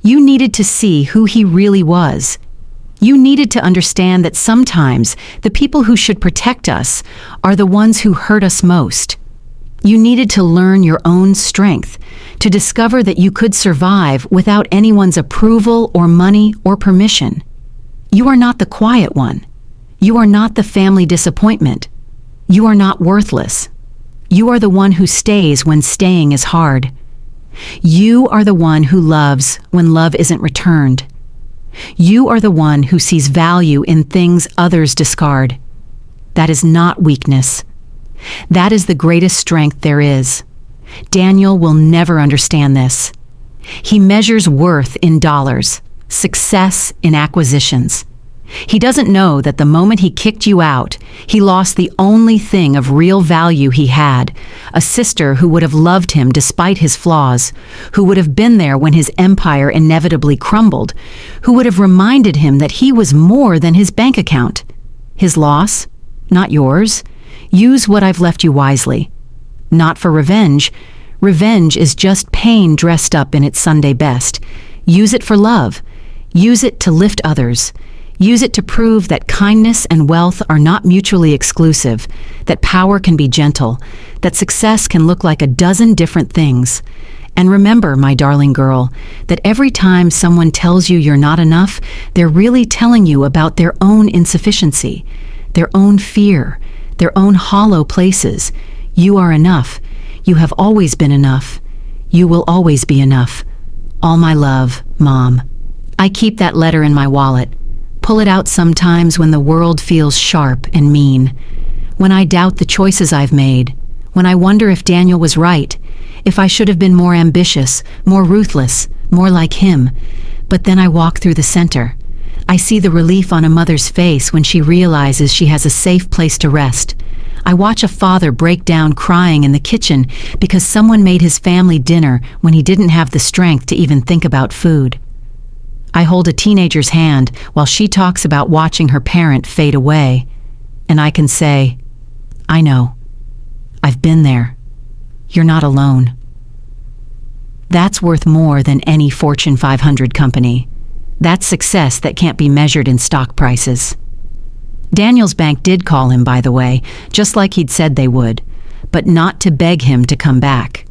You needed to see who he really was. You needed to understand that sometimes the people who should protect us are the ones who hurt us most. You needed to learn your own strength, to discover that you could survive without anyone's approval or money or permission. You are not the quiet one. You are not the family disappointment. You are not worthless. You are the one who stays when staying is hard. You are the one who loves when love isn't returned. You are the one who sees value in things others discard. That is not weakness. That is the greatest strength there is. Daniel will never understand this. He measures worth in dollars, success in acquisitions. He doesn't know that the moment he kicked you out, he lost the only thing of real value he had, a sister who would have loved him despite his flaws, who would have been there when his empire inevitably crumbled, who would have reminded him that he was more than his bank account. His loss, not yours. Use what I've left you wisely. Not for revenge. Revenge is just pain dressed up in its Sunday best. Use it for love. Use it to lift others. Use it to prove that kindness and wealth are not mutually exclusive, that power can be gentle, that success can look like a dozen different things. And remember, my darling girl, that every time someone tells you you're not enough, they're really telling you about their own insufficiency, their own fear, their own hollow places. You are enough. You have always been enough. You will always be enough. All my love, Mom. I keep that letter in my wallet. Pull it out sometimes when the world feels sharp and mean. when I doubt the choices I've made, when I wonder if Daniel was right, if I should have been more ambitious, more ruthless, more like him. But then I walk through the center. I see the relief on a mother's face when she realizes she has a safe place to rest. I watch a father break down crying in the kitchen because someone made his family dinner when he didn't have the strength to even think about food. I hold a teenager's hand while she talks about watching her parent fade away, and I can say, I know. I've been there. You're not alone. That's worth more than any Fortune 500 company. That's success that can't be measured in stock prices. Daniel's bank did call him, by the way, just like he'd said they would, but not to beg him to come back,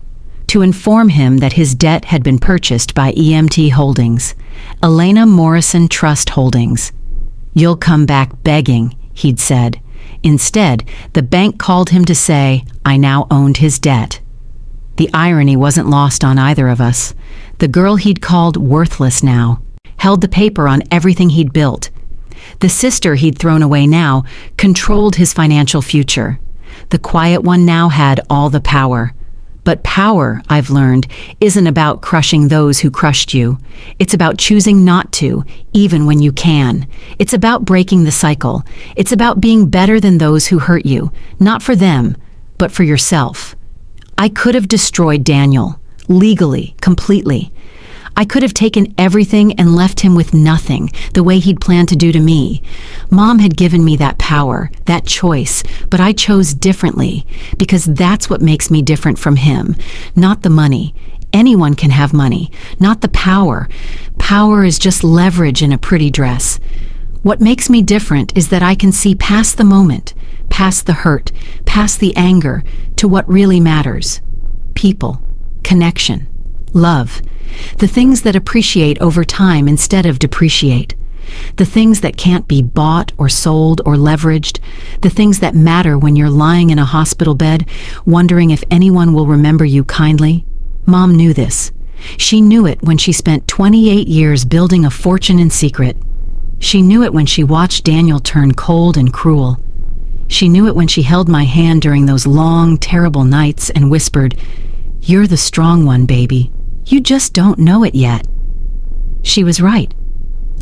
to inform him that his debt had been purchased by EMT Holdings, Elena Morrison Trust Holdings. You'll come back begging, he'd said. Instead, the bank called him to say, I now owned his debt. The irony wasn't lost on either of us. The girl he'd called worthless now held the paper on everything he'd built. The sister he'd thrown away now controlled his financial future. The quiet one now had all the power. But power, I've learned, isn't about crushing those who crushed you. It's about choosing not to, even when you can. It's about breaking the cycle. It's about being better than those who hurt you, not for them, but for yourself. I could have destroyed Daniel, legally, completely. I could have taken everything and left him with nothing, the way he'd planned to do to me. Mom had given me that power, that choice, but I chose differently, because that's what makes me different from him, not the money. Anyone can have money, not the power. Power is just leverage in a pretty dress. What makes me different is that I can see past the moment, past the hurt, past the anger, to what really matters. People, connection, love. The things that appreciate over time instead of depreciate. The things that can't be bought or sold or leveraged. The things that matter when you're lying in a hospital bed, wondering if anyone will remember you kindly. Mom knew this. She knew it when she spent 28 years building a fortune in secret. She knew it when she watched Daniel turn cold and cruel. She knew it when she held my hand during those long, terrible nights and whispered, "You're the strong one, baby. You just don't know it yet." She was right.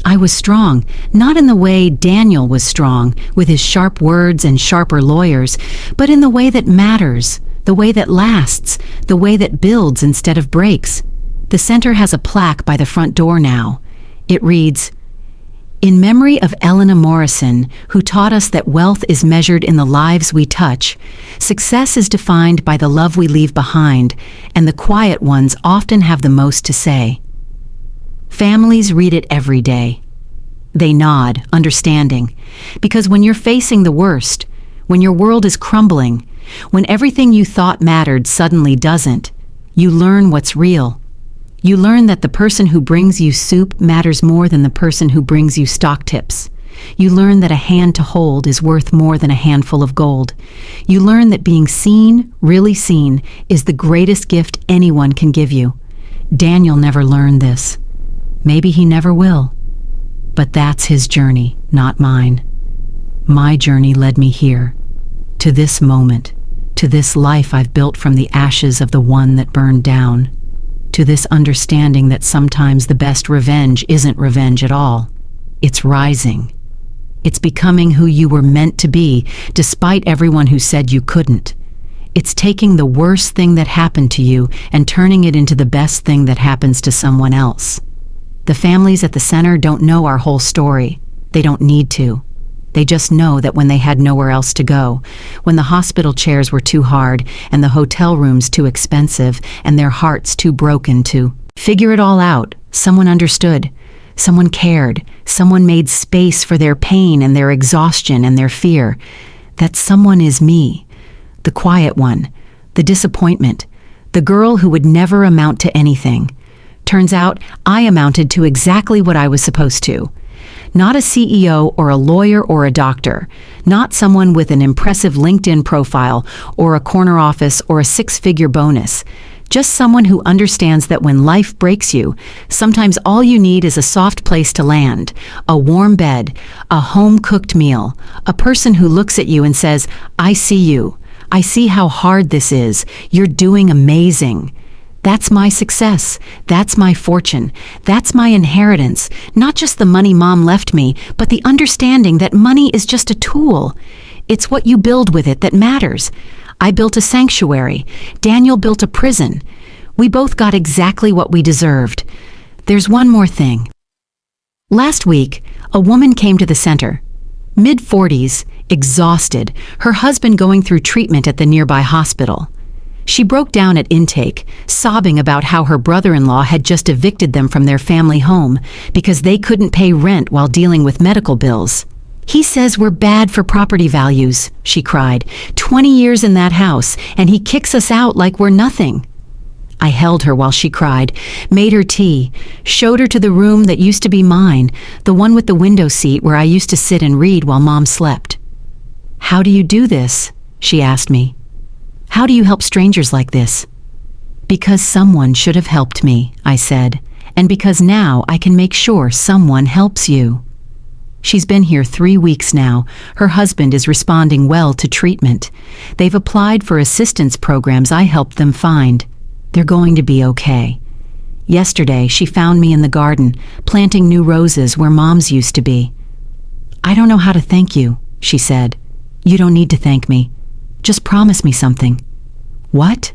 I was strong, not in the way Daniel was strong, with his sharp words and sharper lawyers, but in the way that matters, the way that lasts, the way that builds instead of breaks. The center has a plaque by the front door now. It reads, "In memory of Elena Morrison, who taught us that wealth is measured in the lives we touch, success is defined by the love we leave behind, and the quiet ones often have the most to say." Families read it every day. They nod, understanding, because when you're facing the worst, when your world is crumbling, when everything you thought mattered suddenly doesn't, you learn what's real. You learn that the person who brings you soup matters more than the person who brings you stock tips. You learn that a hand to hold is worth more than a handful of gold. You learn that being seen, really seen, is the greatest gift anyone can give you. Daniel never learned this. Maybe he never will. But that's his journey, not mine. My journey led me here, to this moment, to this life I've built from the ashes of the one that burned down. To this understanding that sometimes the best revenge isn't revenge at all. It's rising. It's becoming who you were meant to be, despite everyone who said you couldn't. It's taking the worst thing that happened to you and turning it into the best thing that happens to someone else. The families at the center don't know our whole story. They don't need to. They just know that when they had nowhere else to go, when the hospital chairs were too hard and the hotel rooms too expensive and their hearts too broken to figure it all out, someone understood, someone cared, someone made space for their pain and their exhaustion and their fear. That someone is me, the quiet one, the disappointment, the girl who would never amount to anything. Turns out I amounted to exactly what I was supposed to. Not a CEO or a lawyer or a doctor, not someone with an impressive LinkedIn profile or a corner office or a six-figure bonus, Just someone who understands that when life breaks you, sometimes all you need is a soft place to land, a warm bed, a home-cooked meal, a person who looks at you and says, "I see you. I see how hard this is. You're doing amazing." That's my success. That's my fortune. That's my inheritance. Not just the money Mom left me, but the understanding that money is just a tool. It's what you build with it that matters. I built a sanctuary. Daniel built a prison. We both got exactly what we deserved. There's one more thing. Last week, a woman came to the center. Mid-40s, exhausted, her husband going through treatment at the nearby hospital. She broke down at intake, sobbing about how her brother-in-law had just evicted them from their family home because they couldn't pay rent while dealing with medical bills. "He says we're bad for property values," she cried. 20 years in that house, and he kicks us out like we're nothing." I held her while she cried, made her tea, showed her to the room that used to be mine, the one with the window seat where I used to sit and read while Mom slept. "How do you do this?" she asked me. "How do you help strangers like this?" "Because someone should have helped me," I said, "and because now I can make sure someone helps you." She's been here 3 weeks now. Her husband is responding well to treatment. They've applied for assistance programs I helped them find. They're going to be okay. Yesterday, she found me in the garden, planting new roses where Mom's used to be. "I don't know how to thank you," she said. "You don't need to thank me. Just promise me something." "What?"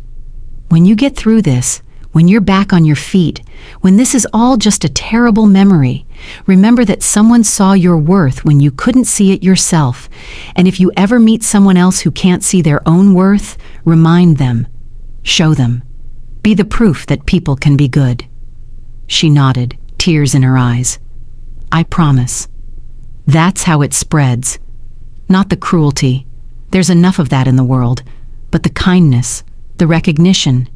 "When you get through this, when you're back on your feet, when this is all just a terrible memory, remember that someone saw your worth when you couldn't see it yourself. And if you ever meet someone else who can't see their own worth, remind them. Show them. Be the proof that people can be good." She nodded, tears in her eyes. "I promise." That's how it spreads. Not the cruelty. There's enough of that in the world. But the kindness, the recognition,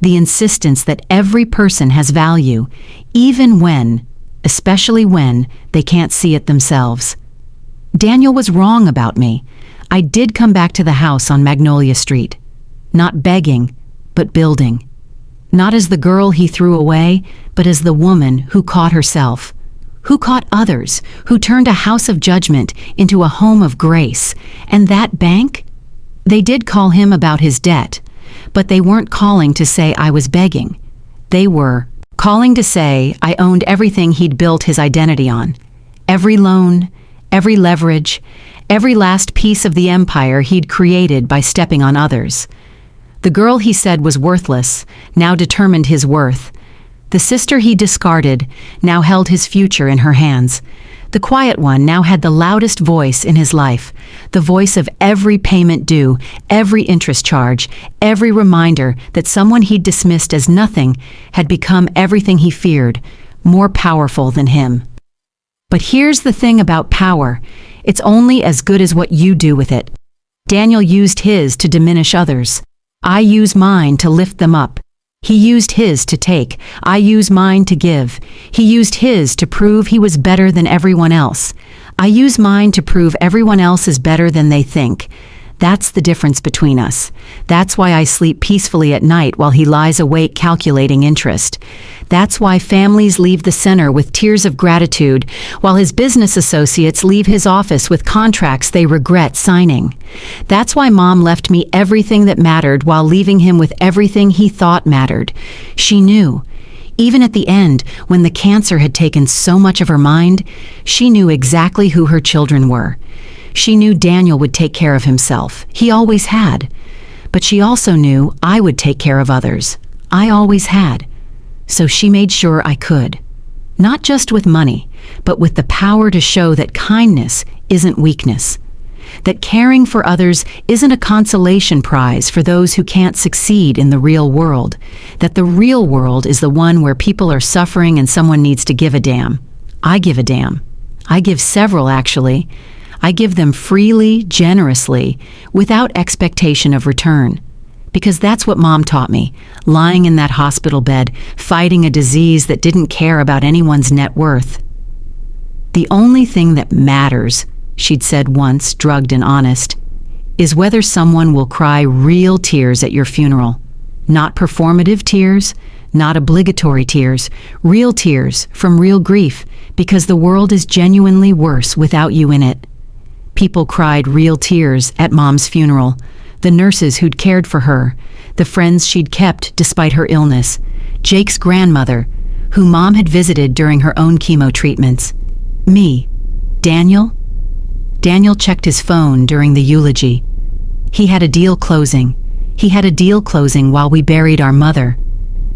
the insistence that every person has value, even when, especially when, they can't see it themselves. Daniel was wrong about me. I did come back to the house on Magnolia Street. Not begging, but building. Not as the girl he threw away, but as the woman who caught herself, who caught others, who turned a house of judgment into a home of grace. And that bank? They did call him about his debt, but they weren't calling to say I was begging. They were calling to say I owned everything he'd built his identity on. Every loan, every leverage, every last piece of the empire he'd created by stepping on others. The girl he said was worthless now determined his worth. The sister he discarded now held his future in her hands. The quiet one now had the loudest voice in his life, the voice of every payment due, every interest charge, every reminder that someone he'd dismissed as nothing had become everything he feared, more powerful than him. But here's the thing about power. It's only as good as what you do with it. Daniel used his to diminish others. I use mine to lift them up. He used his to take. I use mine to give. He used his to prove he was better than everyone else. I use mine to prove everyone else is better than they think. That's the difference between us. That's why I sleep peacefully at night while he lies awake calculating interest. That's why families leave the center with tears of gratitude, while his business associates leave his office with contracts they regret signing. That's why Mom left me everything that mattered while leaving him with everything he thought mattered. She knew. Even at the end, when the cancer had taken so much of her mind, she knew exactly who her children were. She knew Daniel would take care of himself. He always had. But she also knew I would take care of others. I always had. So she made sure I could. Not just with money, but with the power to show that kindness isn't weakness. That caring for others isn't a consolation prize for those who can't succeed in the real world. That the real world is the one where people are suffering and someone needs to give a damn. I give a damn. I give several, actually. I give them freely, generously, without expectation of return. Because that's what Mom taught me, lying in that hospital bed, fighting a disease that didn't care about anyone's net worth. "The only thing that matters," she'd said once, drugged and honest, "is whether someone will cry real tears at your funeral. Not performative tears, not obligatory tears, real tears from real grief, because the world is genuinely worse without you in it. People cried real tears at Mom's funeral, the nurses who'd cared for her, the friends she'd kept despite her illness, Jake's grandmother, who Mom had visited during her own chemo treatments. Me, Daniel? Daniel checked his phone during the eulogy. He had a deal closing. He had a deal closing while we buried our mother.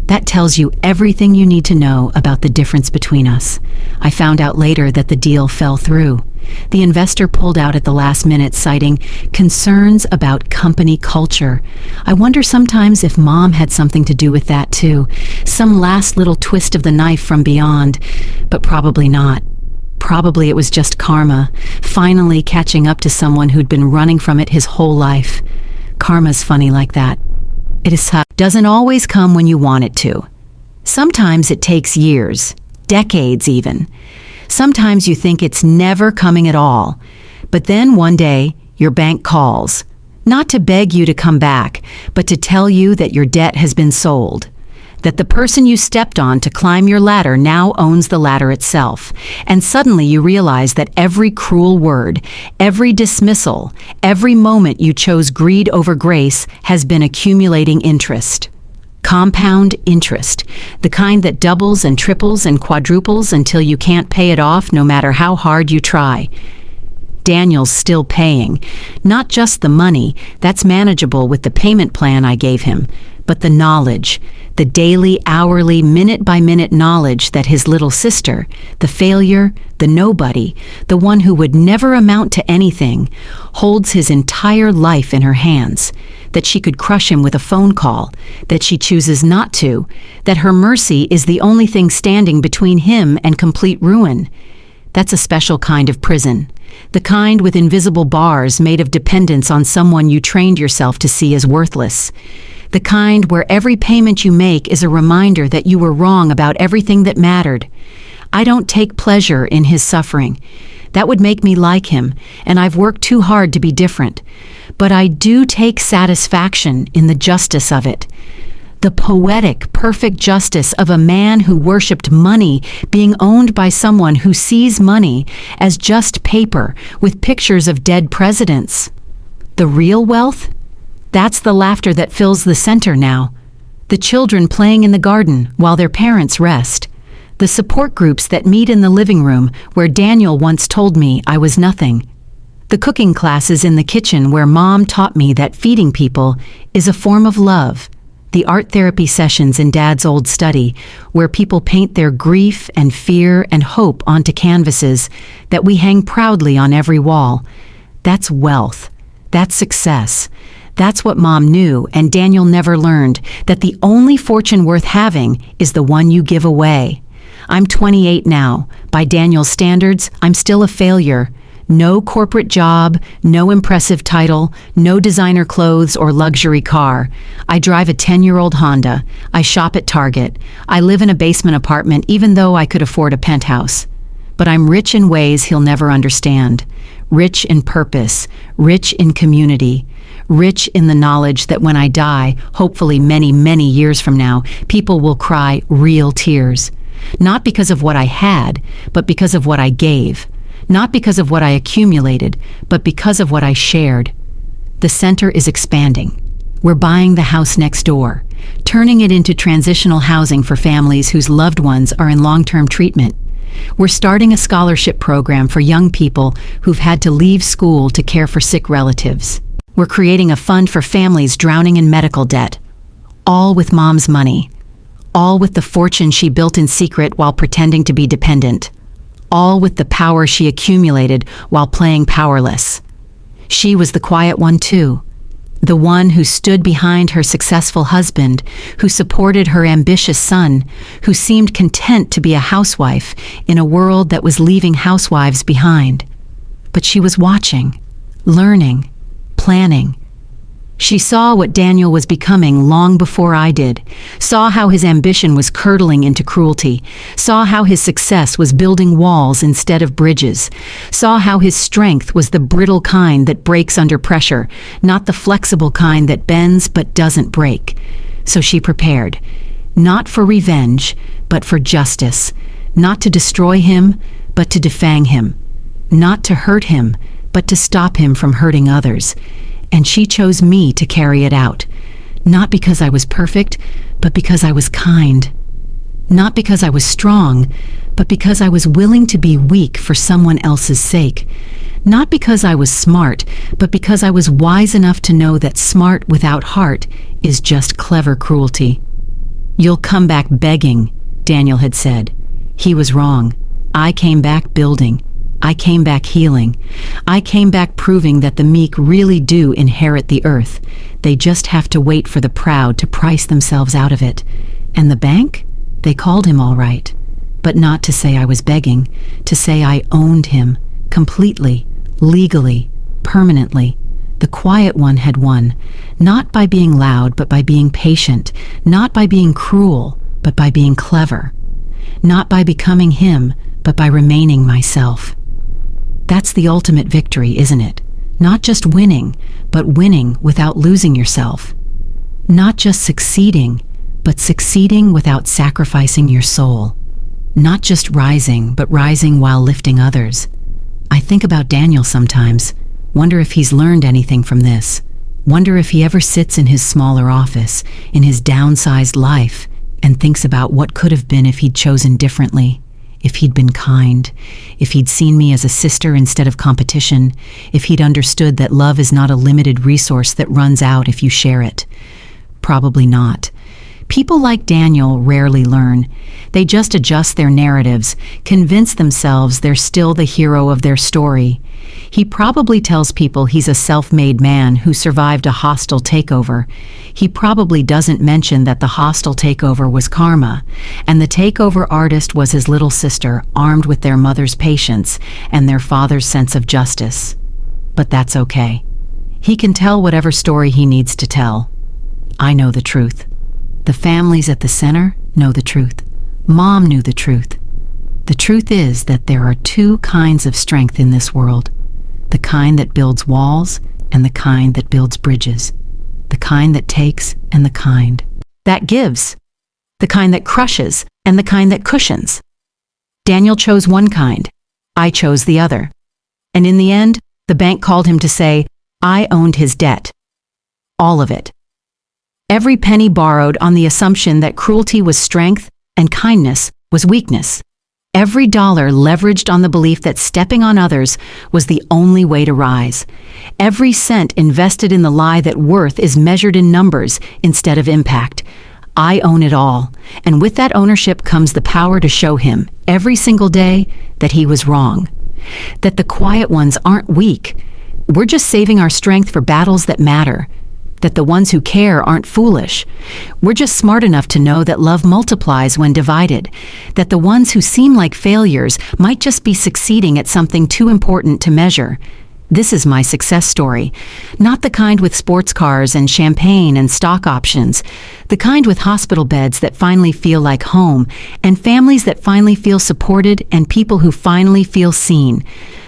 That tells you everything you need to know about the difference between us. I found out later that the deal fell through. The investor pulled out at the last minute, citing concerns about company culture. I wonder sometimes if Mom had something to do with that too. Some last little twist of the knife from beyond, but probably not. Probably it was just karma, finally catching up to someone who'd been running from it his whole life. Karma's funny like that. Doesn't always come when you want it to. Sometimes it takes years, decades even. Sometimes you think it's never coming at all. But then one day, your bank calls. Not to beg you to come back, but to tell you that your debt has been sold. That the person you stepped on to climb your ladder now owns the ladder itself. And suddenly you realize that every cruel word, every dismissal, every moment you chose greed over grace has been accumulating interest. Compound interest, the kind that doubles and triples and quadruples until you can't pay it off no matter how hard you try. Daniel's still paying. Not just the money, that's manageable with the payment plan I gave him, but the knowledge, the daily, hourly, minute-by-minute knowledge that his little sister, the failure, the nobody, the one who would never amount to anything, holds his entire life in her hands, that she could crush him with a phone call, that she chooses not to, that her mercy is the only thing standing between him and complete ruin. That's a special kind of prison, the kind with invisible bars made of dependence on someone you trained yourself to see as worthless. The kind where every payment you make is a reminder that you were wrong about everything that mattered. I don't take pleasure in his suffering. That would make me like him, and I've worked too hard to be different. But I do take satisfaction in the justice of it. The poetic, perfect justice of a man who worshipped money being owned by someone who sees money as just paper with pictures of dead presidents. The real wealth? That's the laughter that fills the center now. The children playing in the garden while their parents rest. The support groups that meet in the living room where Daniel once told me I was nothing. The cooking classes in the kitchen where Mom taught me that feeding people is a form of love. The art therapy sessions in Dad's old study where people paint their grief and fear and hope onto canvases that we hang proudly on every wall. That's wealth. That's success. That's what Mom knew and Daniel never learned, that the only fortune worth having is the one you give away. I'm 28 now. By Daniel's standards, I'm still a failure. No corporate job, no impressive title, no designer clothes or luxury car. I drive a 10-year-old Honda. I shop at Target. I live in a basement apartment even though I could afford a penthouse. But I'm rich in ways he'll never understand. Rich in purpose, rich in community, rich in the knowledge that when I die, hopefully many, many years from now, people will cry real tears. Not because of what I had, but because of what I gave. Not because of what I accumulated, but because of what I shared. The center is expanding. We're buying the house next door, turning it into transitional housing for families whose loved ones are in long-term treatment. We're starting a scholarship program for young people who've had to leave school to care for sick relatives. We're creating a fund for families drowning in medical debt. All with Mom's money. All with the fortune she built in secret while pretending to be dependent. All with the power she accumulated while playing powerless. She was the quiet one too. The one who stood behind her successful husband, who supported her ambitious son, who seemed content to be a housewife in a world that was leaving housewives behind. But she was watching, learning, planning. She saw what Daniel was becoming long before I did, saw how his ambition was curdling into cruelty, saw how his success was building walls instead of bridges, saw how his strength was the brittle kind that breaks under pressure, not the flexible kind that bends but doesn't break. So she prepared, not for revenge, but for justice, not to destroy him, but to defang him, not to hurt him, but to stop him from hurting others. And she chose me to carry it out, not because I was perfect, but because I was kind. Not because I was strong, but because I was willing to be weak for someone else's sake. Not because I was smart, but because I was wise enough to know that smart without heart is just clever cruelty. "You'll come back begging," Daniel had said. He was wrong. I came back building. I came back healing. I came back proving that the meek really do inherit the earth. They just have to wait for the proud to price themselves out of it. And the bank? They called him all right. But not to say I was begging, to say I owned him, completely, legally, permanently. The quiet one had won, not by being loud, but by being patient, not by being cruel, but by being clever, not by becoming him, but by remaining myself. That's the ultimate victory, isn't it? Not just winning, but winning without losing yourself. Not just succeeding, but succeeding without sacrificing your soul. Not just rising, but rising while lifting others. I think about Daniel sometimes, wonder if he's learned anything from this. Wonder if he ever sits in his smaller office, in his downsized life, and thinks about what could have been if he'd chosen differently. If he'd been kind, if he'd seen me as a sister instead of competition, if he'd understood that love is not a limited resource that runs out if you share it. Probably not. People like Daniel rarely learn. They just adjust their narratives, convince themselves they're still the hero of their story. He probably tells people he's a self-made man who survived a hostile takeover. He probably doesn't mention that the hostile takeover was karma, and the takeover artist was his little sister, armed with their mother's patience and their father's sense of justice. But that's okay. He can tell whatever story he needs to tell. I know the truth. The families at the center know the truth. Mom knew the truth. The truth is that there are two kinds of strength in this world. The kind that builds walls and the kind that builds bridges. The kind that takes and the kind that gives. The kind that crushes and the kind that cushions. Daniel chose one kind. I chose the other. And in the end, the bank called him to say, I owned his debt. All of it. Every penny borrowed on the assumption that cruelty was strength and kindness was weakness. Every dollar leveraged on the belief that stepping on others was the only way to rise. Every cent invested in the lie that worth is measured in numbers instead of impact. I own it all, and with that ownership comes the power to show him, every single day, that he was wrong. That the quiet ones aren't weak. We're just saving our strength for battles that matter. That the ones who care aren't foolish. We're just smart enough to know that love multiplies when divided. That the ones who seem like failures might just be succeeding at something too important to measure. This is my success story. Not the kind with sports cars and champagne and stock options. The kind with hospital beds that finally feel like home, and families that finally feel supported, and people who finally feel seen.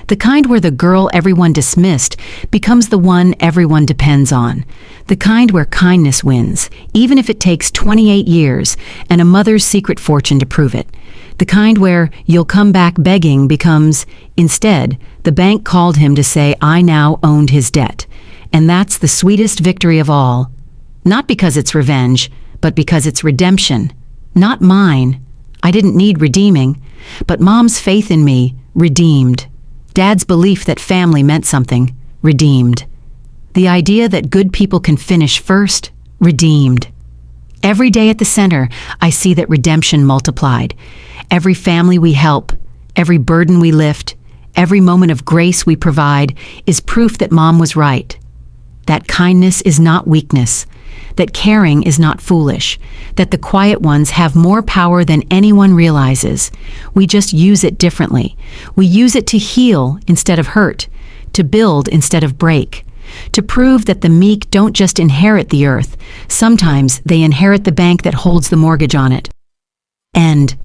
The kind where the girl everyone dismissed becomes the one everyone depends on. The kind where kindness wins, even if it takes 28 years and a mother's secret fortune to prove it. The kind where you'll come back begging becomes, instead, the bank called him to say I now owned his debt. And that's the sweetest victory of all. Not because it's revenge, but because it's redemption. Not mine. I didn't need redeeming, but Mom's faith in me, redeemed. Dad's belief that family meant something, redeemed. The idea that good people can finish first, redeemed. Every day at the center, I see that redemption multiplied. Every family we help, every burden we lift, every moment of grace we provide is proof that Mom was right. That kindness is not weakness, that caring is not foolish, that the quiet ones have more power than anyone realizes. We just use it differently. We use it to heal instead of hurt, to build instead of break, to prove that the meek don't just inherit the earth. Sometimes they inherit the bank that holds the mortgage on it. End.